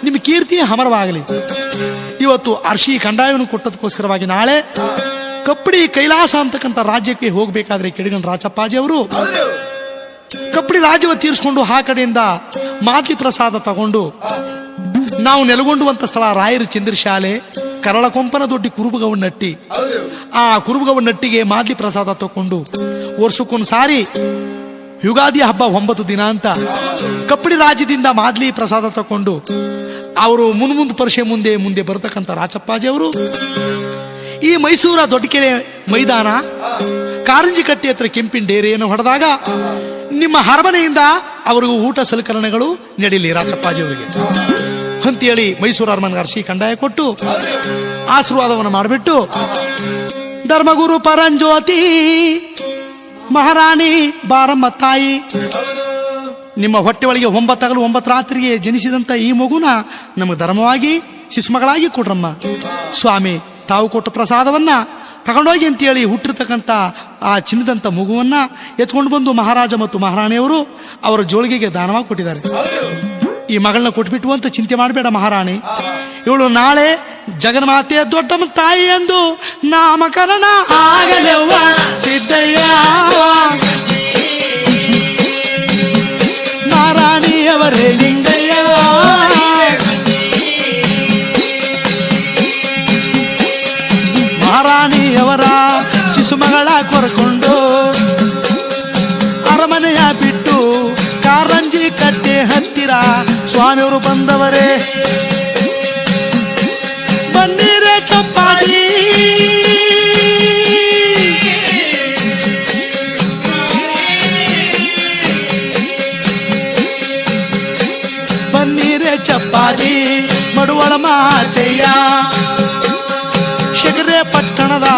Speaker 1: ನಿಮ್ಮ ಕೀರ್ತಿ ಅಮರವಾಗಲಿ. ಇವತ್ತು ಅರ್ಶಿ ಕಂದಾಯವನ್ನು ಕೊಟ್ಟದಕ್ಕೋಸ್ಕರವಾಗಿ ನಾಳೆ ಕಪ್ಪಡಿ ಕೈಲಾಸ ಅಂತಕ್ಕಂಥ ರಾಜ್ಯಕ್ಕೆ ಹೋಗಬೇಕಾದ್ರೆ ಕೆಡಿಗಣ ರಾಚಪ್ಪಾಜಿ ಅವರು ಕಪ್ಪಡಿ ರಾಜ್ಯವ ತೀರಿಸಿಕೊಂಡು ಆ ಕಡೆಯಿಂದ ಮಾತಿ ಪ್ರಸಾದ ತಗೊಂಡು ನಾವು ನೆಲಗೊಂಡುವಂತ ಸ್ಥಳ ರಾಯರ ಚಂದ್ರಶಾಲೆ ಕರಳಕೊಂಪನ ದೊಡ್ಡಿ ಕುರುಬಗವನ್ನಟ್ಟಿ, ಆ ಕುರುಬಗವನ್ನಟ್ಟಿಗೆ ಮಾದ್ಲಿ ಪ್ರಸಾದ ತಕೊಂಡು ವರ್ಷಕ್ಕೊಂದು ಸಾರಿ ಯುಗಾದಿ ಹಬ್ಬ 9 ದಿನ ಅಂತ ಕಪ್ಪಡಿ ರಾಜ್ಯದಿಂದ ಮಾದ್ಲಿ ಪ್ರಸಾದ ತಕೊಂಡು ಅವರು ಮುಂದೆ ಪರಿಷೆ ಮುಂದೆ ಬರತಕ್ಕಂಥ ರಾಚಪ್ಪಾಜಿ ಅವರು ಈ ಮೈಸೂರ ದೊಡ್ಡಕೆರೆ ಮೈದಾನ ಕಾರಂಜಿ ಕಟ್ಟಿ ಹತ್ರ ಕೆಂಪಿನ ಡೇರೆಯನ್ನು ಹೊಡೆದಾಗ ನಿಮ್ಮ ಅರಮನೆಯಿಂದ ಅವರಿಗೂ ಊಟ ಸಲಕರಣೆಗಳು ನಡೀಲಿ ರಾಚಪ್ಪಾಜಿ ಅವರಿಗೆ ಅಂತೇಳಿ ಮೈಸೂರು ಅರಮನೆಗೆ ಅರ್ಶಿ ಕಂದಾಯ ಕೊಟ್ಟು ಆಶೀರ್ವಾದವನ್ನು ಮಾಡಿಬಿಟ್ಟು ಧರ್ಮಗುರು ಪರಂಜ್ಯೋತಿ ಮಹಾರಾಣಿ ಬಾರಮ್ಮ ತಾಯಿ, ನಿಮ್ಮ ಹೊಟ್ಟೆ ಒಳಗೆ 9 ಹಗಲು 9 ರಾತ್ರಿಗೆ ಜನಿಸಿದಂತ ಈ ಮಗುನ ನಮಗೆ ಧರ್ಮವಾಗಿ ಶಿಶುಮಗಳಾಗಿ ಕೊಡ್ರಮ್ಮ ಸ್ವಾಮಿ. ತಾವು ಕೊಟ್ಟ ಪ್ರಸಾದವನ್ನ ತಗೊಂಡೋಗಿ ಅಂತೇಳಿ ಹುಟ್ಟಿರ್ತಕ್ಕಂಥ ಆ ಚಿನ್ನದಂತ ಮಗುವನ್ನ ಎತ್ಕೊಂಡು ಬಂದು ಮಹಾರಾಜ ಮತ್ತು ಮಹಾರಾಣಿಯವರು ಅವರ ಜೋಳಿಗೆಗೆ ದಾನವಾಗಿ ಕೊಟ್ಟಿದ್ದಾರೆ. ಈ ಮಗಳನ್ನ ಕೊಟ್ಬಿಟ್ಟು ಅಂತ ಚಿಂತೆ ಮಾಡಬೇಡ ಮಹಾರಾಣಿ, ಇವಳು ನಾಳೆ ಜಗನ್ಮಾತೆಯ ದೊಡ್ಡಮ್ಮ ತಾಯಿ ಎಂದು ನಾಮಕರಣ ಆಗಲೆವ್ವ ಸಿದ್ದಯ್ಯ. ನಾರಾಣಿಯವರೇ ಲಿಂಗಯ್ಯ, ಮಹಾರಾಣಿಯವರ ಶಿಶುಮಗಳ ಕೊರಕೊಂಡು ಅರಮನೆಯ ಬಿಟ್ಟು ಕಾರಂಜಿ ಕಟ್ಟೆ ಹತ್ತಿರ ಸ್ವಾಮಿಯವರು ಬಂದವರೇ. ಬನ್ನಿರೆ ಚಪ್ಪಾಡಿ ಬನ್ನಿರೆ ಚಪ್ಪಾಡಿ ಮಡುವಳ ಮಾಚಯ್ಯ, ಶಗರೆ ಪಟ್ಟಣದ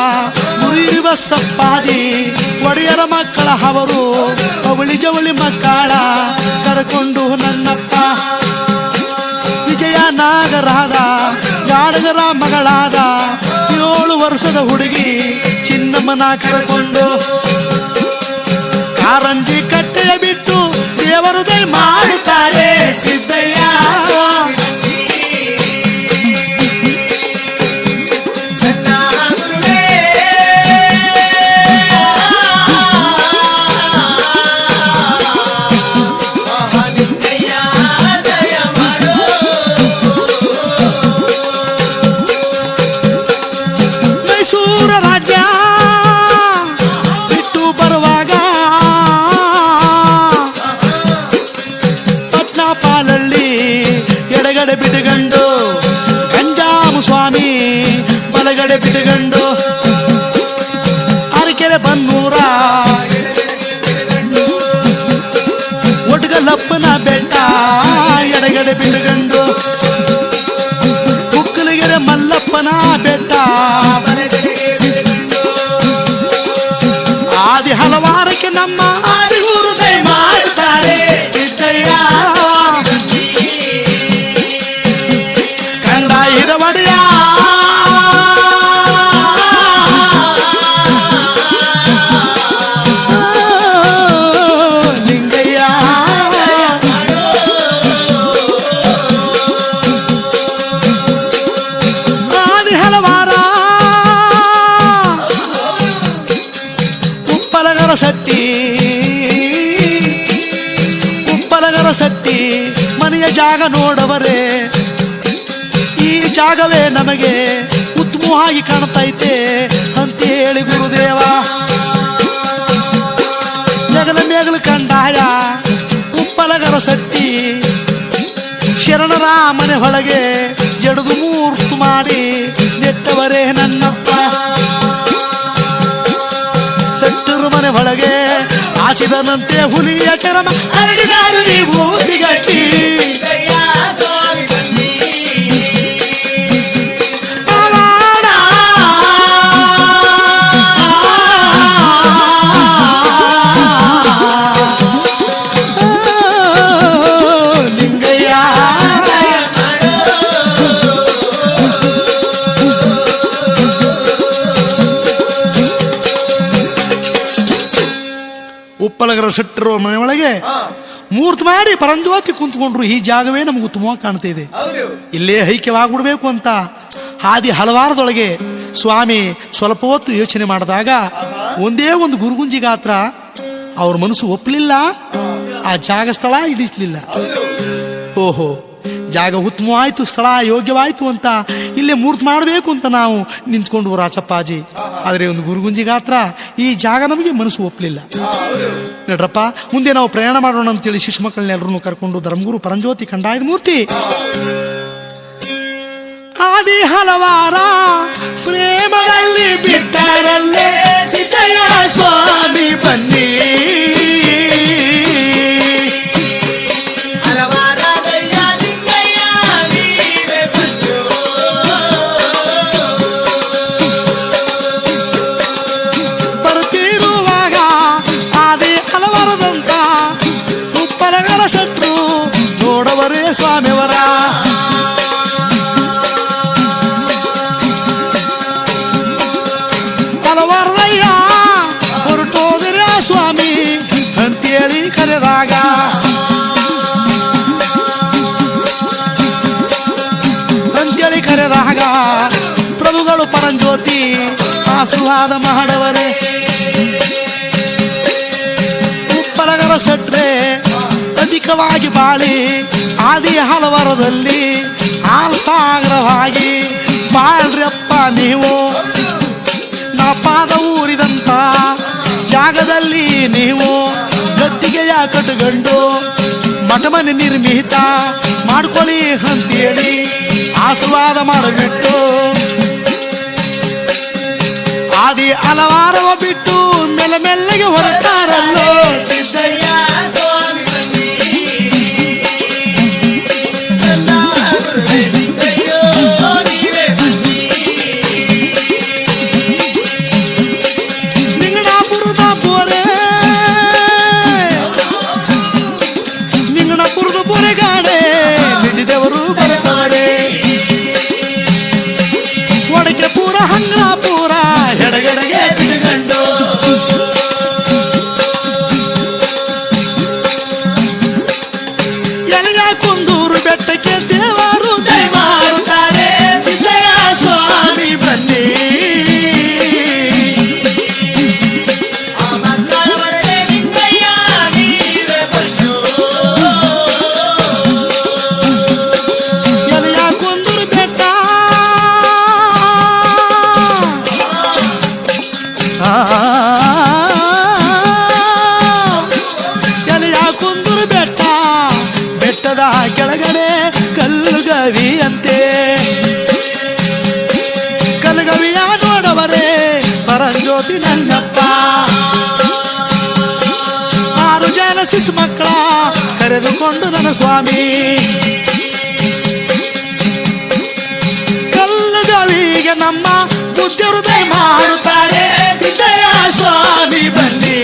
Speaker 1: ಮುರಿಯುವ ಸಪ್ಪಾದಿ ಒಡೆಯರ ಮಕ್ಕಳ ಅವರು ಅವಳಿ ಜವಳಿ ಮಕ್ಕಳ ಕರ್ಕೊಂಡು ನನ್ನಪ್ಪ ವಿಜಯ ನಾಗರಾದ ಯಾಡಗರ ಮಗಳಾದ 7 ವರ್ಷದ ಹುಡುಗಿ ಚಿನ್ನಮ್ಮನ ಕರ್ಕೊಂಡು ಕಾರಂಜಿ ಕಟ್ಟೆಯ ಬಿಟ್ಟು ದೇವರು ದಯ ಮಾಡುತ್ತಾರೆ ಸಿದ್ದಯ್ಯ ಮೈಸೂರ ರಾಜ್ಯ ಬಿಟ್ಟು ಬರುವಾಗ ಪಟ್ನಾ ಪಾಲಲ್ಲಿ ಎಡಗಡೆ ಬಿಟ್ಟುಕೊಂಡು ಗಂಜಾಮು ಸ್ವಾಮಿ ಬಲಗಡೆ ಬಿಟ್ಟುಕೊಂಡು ಅರಕೆರೆ ಬನ್ನೂರ ಒಡ್ಗಲಪ್ಪನ ಬೆಟ್ಟ ಎಡಗಡೆ ಬಿಟ್ಟುಕೊಂಡು ಕುಕ್ಕಲಗೆರೆ ಮಲ್ಲಪ್ಪನ ಬೆಟ್ಟ ಆದಿ ಹಲವಾರಕ್ಕೆ ನಮ್ಮ ಆದಿಗೂರು ದಯ ಮಾಡುತ್ತಾರೆ ಸಿದ್ದಯ್ಯ ಕಂದಾಯದ ಒಡೆಯ ಲಿಂಗಯ್ಯ ಆದಿ ಹಲವಾರ ಉಪ್ಪಲಗರ ಸಟ್ಟಿ ಮನೆಯ ಜಾಗ ನೋಡವರೇ ಈ ಜಾಗವೇ ನಮಗೆ ಉತ್ತಮವಾಗಿ ಕಾಣ್ತೈತೆ ಅಂತೇಳಿ ಗುರುದೇವ ಮೇಗಲು ಕಂಡಾಯ ಉಪ್ಪಲಗರ ಸಟ್ಟಿ ಶರಣರ ಮನೆ ಒಳಗೆ ಜಡದು ಮೂರ್ತು ಮಾಡಿ ನೆಟ್ಟವರೇ ನನ್ನಪ್ಪ ಸಟ್ಟರು ಮನೆ ಒಳಗೆ ಆಸಿದನಂತೆ ಹುಲಿಯ ಚರಮ ಅರಳಿದಾರು ನೀವು ಬಿಗಟ್ಟಿ ಲಿಂಗಯ್ಯ ಉಪ್ಪಲಗರ ಸಟ್ಟರು ಮನೆ ಒಳಗೆ ಮೂರ್ತಿ ಮಾಡಿ ಪರಂಜ್ಯೋತಿ ಕುಂತ್ಕೊಂಡ್ರು. ಈ ಜಾಗವೇ ನಮ್ಗೆ ಉತ್ತಮವಾಗಿ ಕಾಣ್ತಾ ಇದೆ, ಇಲ್ಲೇ ಐಕ್ಯವಾಗ್ಬಿಡ್ಬೇಕು ಅಂತ ಹಾದಿ ಹಲವಾರದೊಳಗೆ ಸ್ವಾಮಿ ಸ್ವಲ್ಪ ಹೊತ್ತು ಯೋಚನೆ ಮಾಡಿದಾಗ ಒಂದೇ ಒಂದು ಗುರುಗುಂಜಿ ಗಾತ್ರ ಅವ್ರ ಮನಸ್ಸು ಒಪ್ಪಲಿಲ್ಲ, ಆ ಜಾಗ ಸ್ಥಳ ಹಿಡಿಸ್ಲಿಲ್ಲ. ಓಹೋ, ಜಾಗ ಉತ್ತಮವಾಯ್ತು, ಸ್ಥಳ ಯೋಗ್ಯವಾಯ್ತು ಅಂತ ಇಲ್ಲೇ ಮೂರ್ತಿ ಮಾಡಬೇಕು ಅಂತ ನಾವು ನಿಂತ್ಕೊಂಡು ರಾಚಪ್ಪಾಜಿ. ಆದರೆ ಒಂದು ಗುರುಗುಂಜಿ ಗಾತ್ರ ಈ ಜಾಗ ನಮಗೆ ಮನಸ್ಸು ಒಪ್ಪಲಿಲ್ಲ. ನಡ್ರಪ್ಪ ಮುಂದೆ ನಾವು ಪ್ರಯಾಣ ಮಾಡೋಣ ಅಂತೇಳಿ ಶಿಶು ಮಕ್ಕಳನ್ನೆಲ್ಲರೂ ಕರ್ಕೊಂಡು ಧರ್ಮಗುರು ಪರಂಜ್ಯೋತಿ ಕಂಡಾಯದ ಮೂರ್ತಿ ಆದಿ ಹಲವಾರ ಪ್ರೇಮದಲ್ಲಿ ಬಿಟ್ಟರಲ್ಲೇ ಸಿದ್ದಯ್ಯ ಸ್ವಾಮಿ ಬನ್ನಿ ಸಟ್ರು ನೋಡವರೇ ಸ್ವಾಮಿಯವರ ಹಲವಾರದಯ್ಯ ಹೊರಟೋದಿರ ಸ್ವಾಮಿ ಅಂತೇಳಿ ಕರೆದಾಗ ಪ್ರಭುಗಳು ಪರಂಜ್ಯೋತಿ ಆಶೀರ್ವಾದ ಮಾಡವರೇ ಉಪ್ಪಲಗರ ಸಟ್ರೆ ಅಧಿಕವಾಗಿ ಬಾಳಿ ಆದಿ ಹಲವರದಲ್ಲಿ ಆಲ್ಸಾಗ್ರವಾಗಿ ಬಾಳ್ರಪ್ಪ ನೀವು. ನಾ ಪಾದ ಊರಿದಂತ ಜಾಗದಲ್ಲಿ ನೀವು ಗದ್ದಿಗೆಯ ಕಟ್ಟುಗಂಡು ಮಠಮನೆ ನಿರ್ಮಿತ ಮಾಡ್ಕೊಳ್ಳಿ ಅಂತೇಳಿ ಆಶೀರ್ವಾದ ಮಾಡಬಿಟ್ಟು ಆದಿ ಹಲವಾರವ ಬಿಟ್ಟು ಮೆಲ್ಲಗೆ ಹೊರತಾರಲ್ಲೋ ಸಿದ್ದಯ್ಯ ಸ್ವಾಮಿ ನಿಂಗಣಾಪುರದ ಬೋರೆಗಾಡೆ ನಿಜದೇವರು ಬರ್ತಾರೆ. ಒಡಕೆ ಪೂರ ಹಂಗ್ರಾಪುರ ಎಡಗಡೆಗೆ ಬಿಡುಗಂಡು ಕಲ್ಲುಗವಿ ಅಂತೆ. ಕಲ್ಲುಗವಿಯ ನೋಡವರೇ ಪರಂಜ್ಯೋತಿ ನನ್ನಪ್ಪ. 6 ಜನ ಶಿಶು ಮಕ್ಕಳ ಕರೆದುಕೊಂಡು ನನ್ನ ಸ್ವಾಮಿ. ಕಲ್ಲುಗವಿಗೆ ನಮ್ಮ ಬುದ್ಧಿ ಹೃದಯ ಮಾಡುತ್ತಾರೆ. ಸಿದ್ದಯ್ಯ ಸ್ವಾಮಿ ಬನ್ನಿ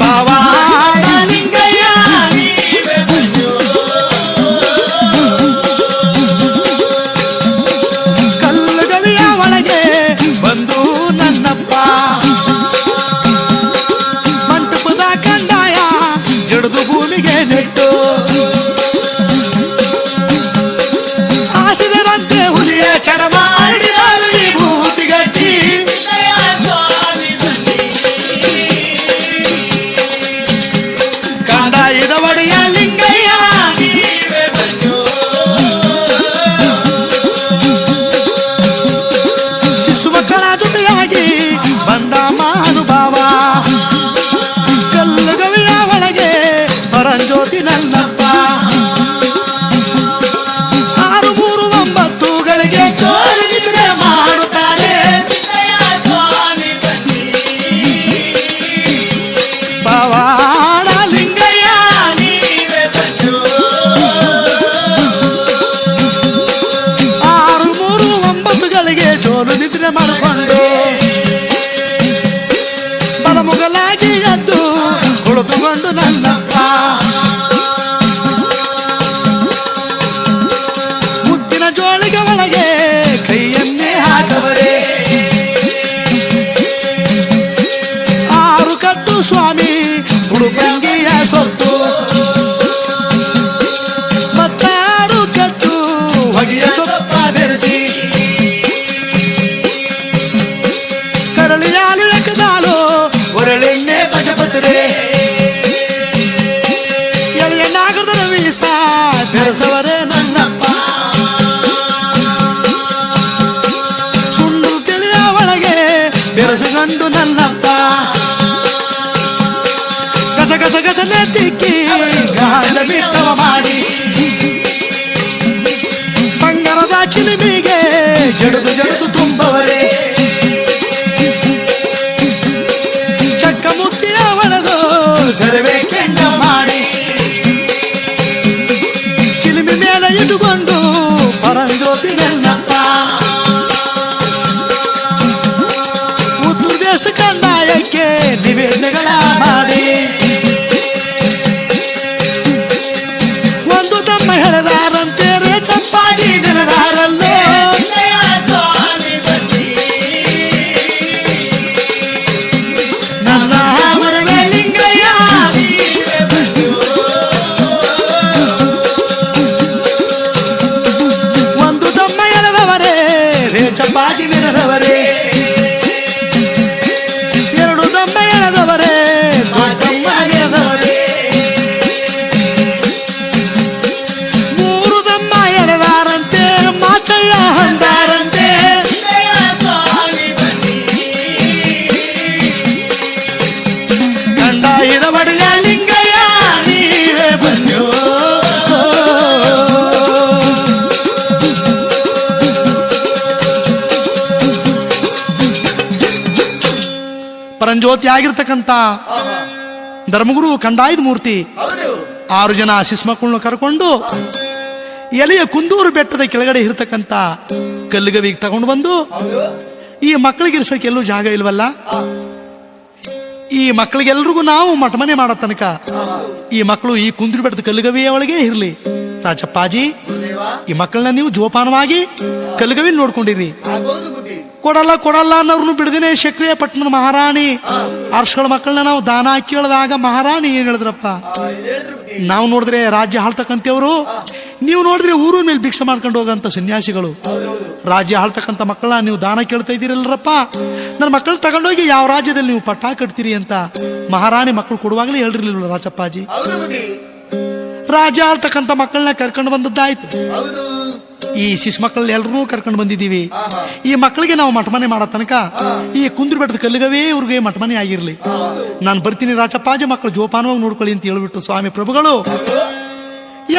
Speaker 1: ಪವಾಡ ಲಿಂಗಯ್ಯ ನೀವೇ ಬಂದು. ಕಲ್ಲುಗವಿಯ ಒಳಗೆ ಬಂದು ನನ್ನಪ್ಪ ಮಂಟಪದ ಕಂದಾಯ ಜಡಿದು ಭೂಮಿಗೆ ನೆಟ್ಟು. ಹಾಸಿದರಂತೆ ಹುಲಿಯ ಚರ್ಮ ಹಿಡಿದರು ವಿಭೂತಿಗಟ್ಟಿ. ಕಂದಾಯದ ಒಡೆಯ ಲಿಂಗಯ್ಯ ನೀವೇ ಬಂದು. ಶಿಶು ಮಕ್ಕಳ ಜೊತೆಯಾಗಿ ಬಂದ ಮಹಾನುಭಾವ. ಕಲ್ಲುಗವಿಯ ಒಳಗೆ ಪರಂಜ್ಯೋತಿ ನನ್ನಪ್ಪ. 6, 3, 9ಗಳಿಗೆ ಚೋರಿ ನಿದ್ರೆ ಮಾಡುತ್ತಾರೆ. ಪವಾಡ ಲಿಂಗಯ್ಯ ನೀವೇ ಬಂದು. 6, 3, 9ಗಳಿಗೆ ಜೋಲು ನಿದ್ರೆ ಮಾಡಿಕೊಂಡು ಬಲಮುಗಲಾಗಿ ಎದ್ದು ಕುಳಿತುಕೊಂಡು ನನ್ನಪ್ಪ ಮುದ್ದಿನ ಜೋಳಿಗೆ ಒಳಗೆ ಕೈಯನ್ನೇ ಹಾಕವರೇ. 6 ಕಟ್ಟು ಸ್ವಾಮಿ ಉಡುಪಂಗಿಯ ಸೊತ್ತು. ಮತ್ತಾರು ಕಟ್ಟು ಹೊಗೆಯ ಸೊಪ್ಪ ಬೆರೆಸಿ. ಕರಳಿಯಾಲು ಎಕ್ಕದಾಲು ಒರಳೆಣ್ಣೆ ಪಜಪತ್ರೆ. ಎಳೆಯ ನಾಗರದ ವೀಸ ಬೆರೆಸವರೇ ನನ್ನಪ್ಪ. ಸುಂಡು ತಿಳಿಯ ಒಳಗೆ ಬೆರೆಸುಗಂಡು ನನ್ನಪ್ಪ. ಗಸ ಗಸ ಗಸನೆ ತಿಕ್ಕಿ ಗಾಳ ಬಿಟ್ಟವ ಮಾಡಿ. ಬಂಗಾರದ ಚಿಲಿಮಿಗೆ ಜಡಿದು ಜಡಿದು ತುಂಬವರೇ. ಚಕ್ಕ ಮುತ್ತಿಯ ಒಳದು ಸರ್ವೆ ಕೆಂಡ ಮಾಡಿ. ಚಿಲಿಮಿ ಮೇಲೆ ಇಟ್ಟುಕೊಂಡು ಪರಂಜ್ಯೋತಿ ನನ್ನಪ್ಪ. ಉತ್ತರ ದೇಶದ ಕಂದಾಯಕ್ಕೆ ನಿವೇದನೆಗಳ ಮಾಡಿ. ಒಂದು ತಮ್ಮ ಹೆಳೆದಾರಂತೆ ರೇ ಚಪ್ಪಾಡಿ ದಿನದಾರಲ್ಲೋ. ನನ್ನ ಮರವೇ ಲಿಂಗಯ್ಯ ನೀವೇ ಬಂದು. ಒಂದು ತಮ್ಮ ಎಳೆದವರೇ ರೇ ಚಪ್ಪಾಡಿ ದಿನದವರೇ. 2 ತಮ್ಮ ಎಳೆದವರೇ ದೊಡ್ಡಮ್ಮ ಎಳೆದವರೇ. 3 ತಮ್ಮ ಎಳೆದಾರಂತೆ ಮಾಚಯ್ಯ ಅಂದಾರಂತೆ. ಕಂದಾಯದ ಒಡೆಯ ಲಿಂಗಯ್ಯ ನೀವೇ ಬಂದು. ಪರಂಜ್ಯೋತಿ ಆಗಿರ್ತಕ್ಕಂಥ ಧರ್ಮಗುರು ಕಂದಾಯದ ಮೂರ್ತಿ 6 ಜನ ಶಿಶುಮಕ್ಕಳನ್ನು ಕರ್ಕೊಂಡು ಎಲೆಯ ಕುಂದೂರು ಬೆಟ್ಟದ ಕೆಳಗಡೆ ಇರತಕ್ಕಂಥ ಕಲ್ಲುಗವಿಗೆ ತಗೊಂಡು ಬಂದು, ಈ ಮಕ್ಕಳಿಗೆ ಇರ್ಸಕ್ಕೆ ಎಲ್ಲೂ ಜಾಗ ಇಲ್ವಲ್ಲ, ಈ ಮಕ್ಕಳಿಗೆಲ್ರಿಗೂ ನಾವು ಮಠಮನೆ ಮಾಡೋ ತನಕ ಈ ಮಕ್ಕಳು ಈ ಕುಂದೂರು ಬೆಟ್ಟದ ಕಲ್ಲುಗವಿಯ ಒಳಗೆ ಇರಲಿ. ರಾಜಪ್ಪಾಜಿ, ಈ ಮಕ್ಕಳನ್ನ ನೀವು ಜೋಪಾನವಾಗಿ ಕಲ್ಲುಗವಿ ನೋಡ್ಕೊಂಡಿರಿ. ಕೊಡಲ್ಲ ಕೊಡಲ್ಲ ಅನ್ನೋರ್ನು ಬಿಡದೇನೆ ಶಕ್ರಿಯ ಪಟ್ಟಣ ಮಹಾರಾಣಿ ಅರ್ಷಗಳ ಮಕ್ಕಳನ್ನ ನಾವು ದಾನ ಕೇಳಿದಾಗ ಮಹಾರಾಣಿ ಏನ್ ಹೇಳಿದ್ರಪ್ಪ, ನಾವು ನೋಡಿದ್ರೆ ರಾಜ್ಯ ಆಳ್ತಕ್ಕಂಥವ್ರು, ನೀವು ನೋಡಿದ್ರೆ ಊರು ಮೇಲೆ ಭಿಕ್ಷೆ ಮಾಡ್ಕೊಂಡು ಹೋಗಂತ ಸನ್ಯಾಸಿಗಳು. ರಾಜ್ಯ ಆಳ್ತಕ್ಕಂಥ ಮಕ್ಕಳನ್ನ ನೀವು ದಾನ ಕೇಳ್ತಾ ಇದ್ದೀರಲ್ರಪ್ಪ, ನನ್ನ ಮಕ್ಕಳು ತಗೊಂಡೋಗಿ ಯಾವ ರಾಜ್ಯದಲ್ಲಿ ನೀವು ಪಟ್ಟ ಕಟ್ತೀರಿ ಅಂತ ಮಹಾರಾಣಿ ಮಕ್ಕಳು ಕೊಡುವಾಗಲೇ ಹೇಳಿರ್ಲಿಲ್ಲ ರಾಜಪ್ಪಾಜಿ. ರಾಜ್ಯ ಆಳ್ತಕ್ಕಂಥ ಮಕ್ಕಳನ್ನ ಕರ್ಕೊಂಡು ಬಂದದ್ದಾಯ್ತು. ಈ ಶಿಶು ಮಕ್ಕಳನ್ನ ಎಲ್ರೂ ಕರ್ಕೊಂಡು ಬಂದಿದ್ದೀವಿ. ಈ ಮಕ್ಕಳಿಗೆ ನಾವು ಮಠಮನೆ ಮಾಡೋ ತನಕ ಈ ಕುಂದೂರು ಬೆಟ್ಟದ ಕಲ್ಲುಗವೇ ಇವ್ರಿಗೆ ಮಠಮನೆ ಆಗಿರ್ಲಿ. ನಾನು ಬರ್ತೀನಿ ರಾಜಪ್ಪಾಜಿ, ಮಕ್ಕಳು ಜೋಪಾನವಾಗಿ ನೋಡ್ಕೊಳ್ಳಿ ಅಂತ ಹೇಳ್ಬಿಟ್ಟು ಸ್ವಾಮಿ ಪ್ರಭುಗಳು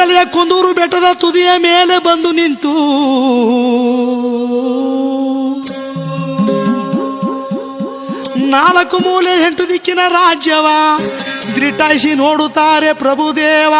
Speaker 1: ಎಲೆಯ ಕುಂದೂರು ಬೆಟ್ಟದ ತುದಿಯ ಮೇಲೆ ಬಂದು ನಿಂತು ನಾಲ್ಕು ಮೂಲೆ 8 ದಿಕ್ಕಿನ ರಾಜ್ಯವ ದಿಟ್ಟಾಯಿಸಿ ನೋಡುತ್ತಾರೆ ಪ್ರಭುದೇವ.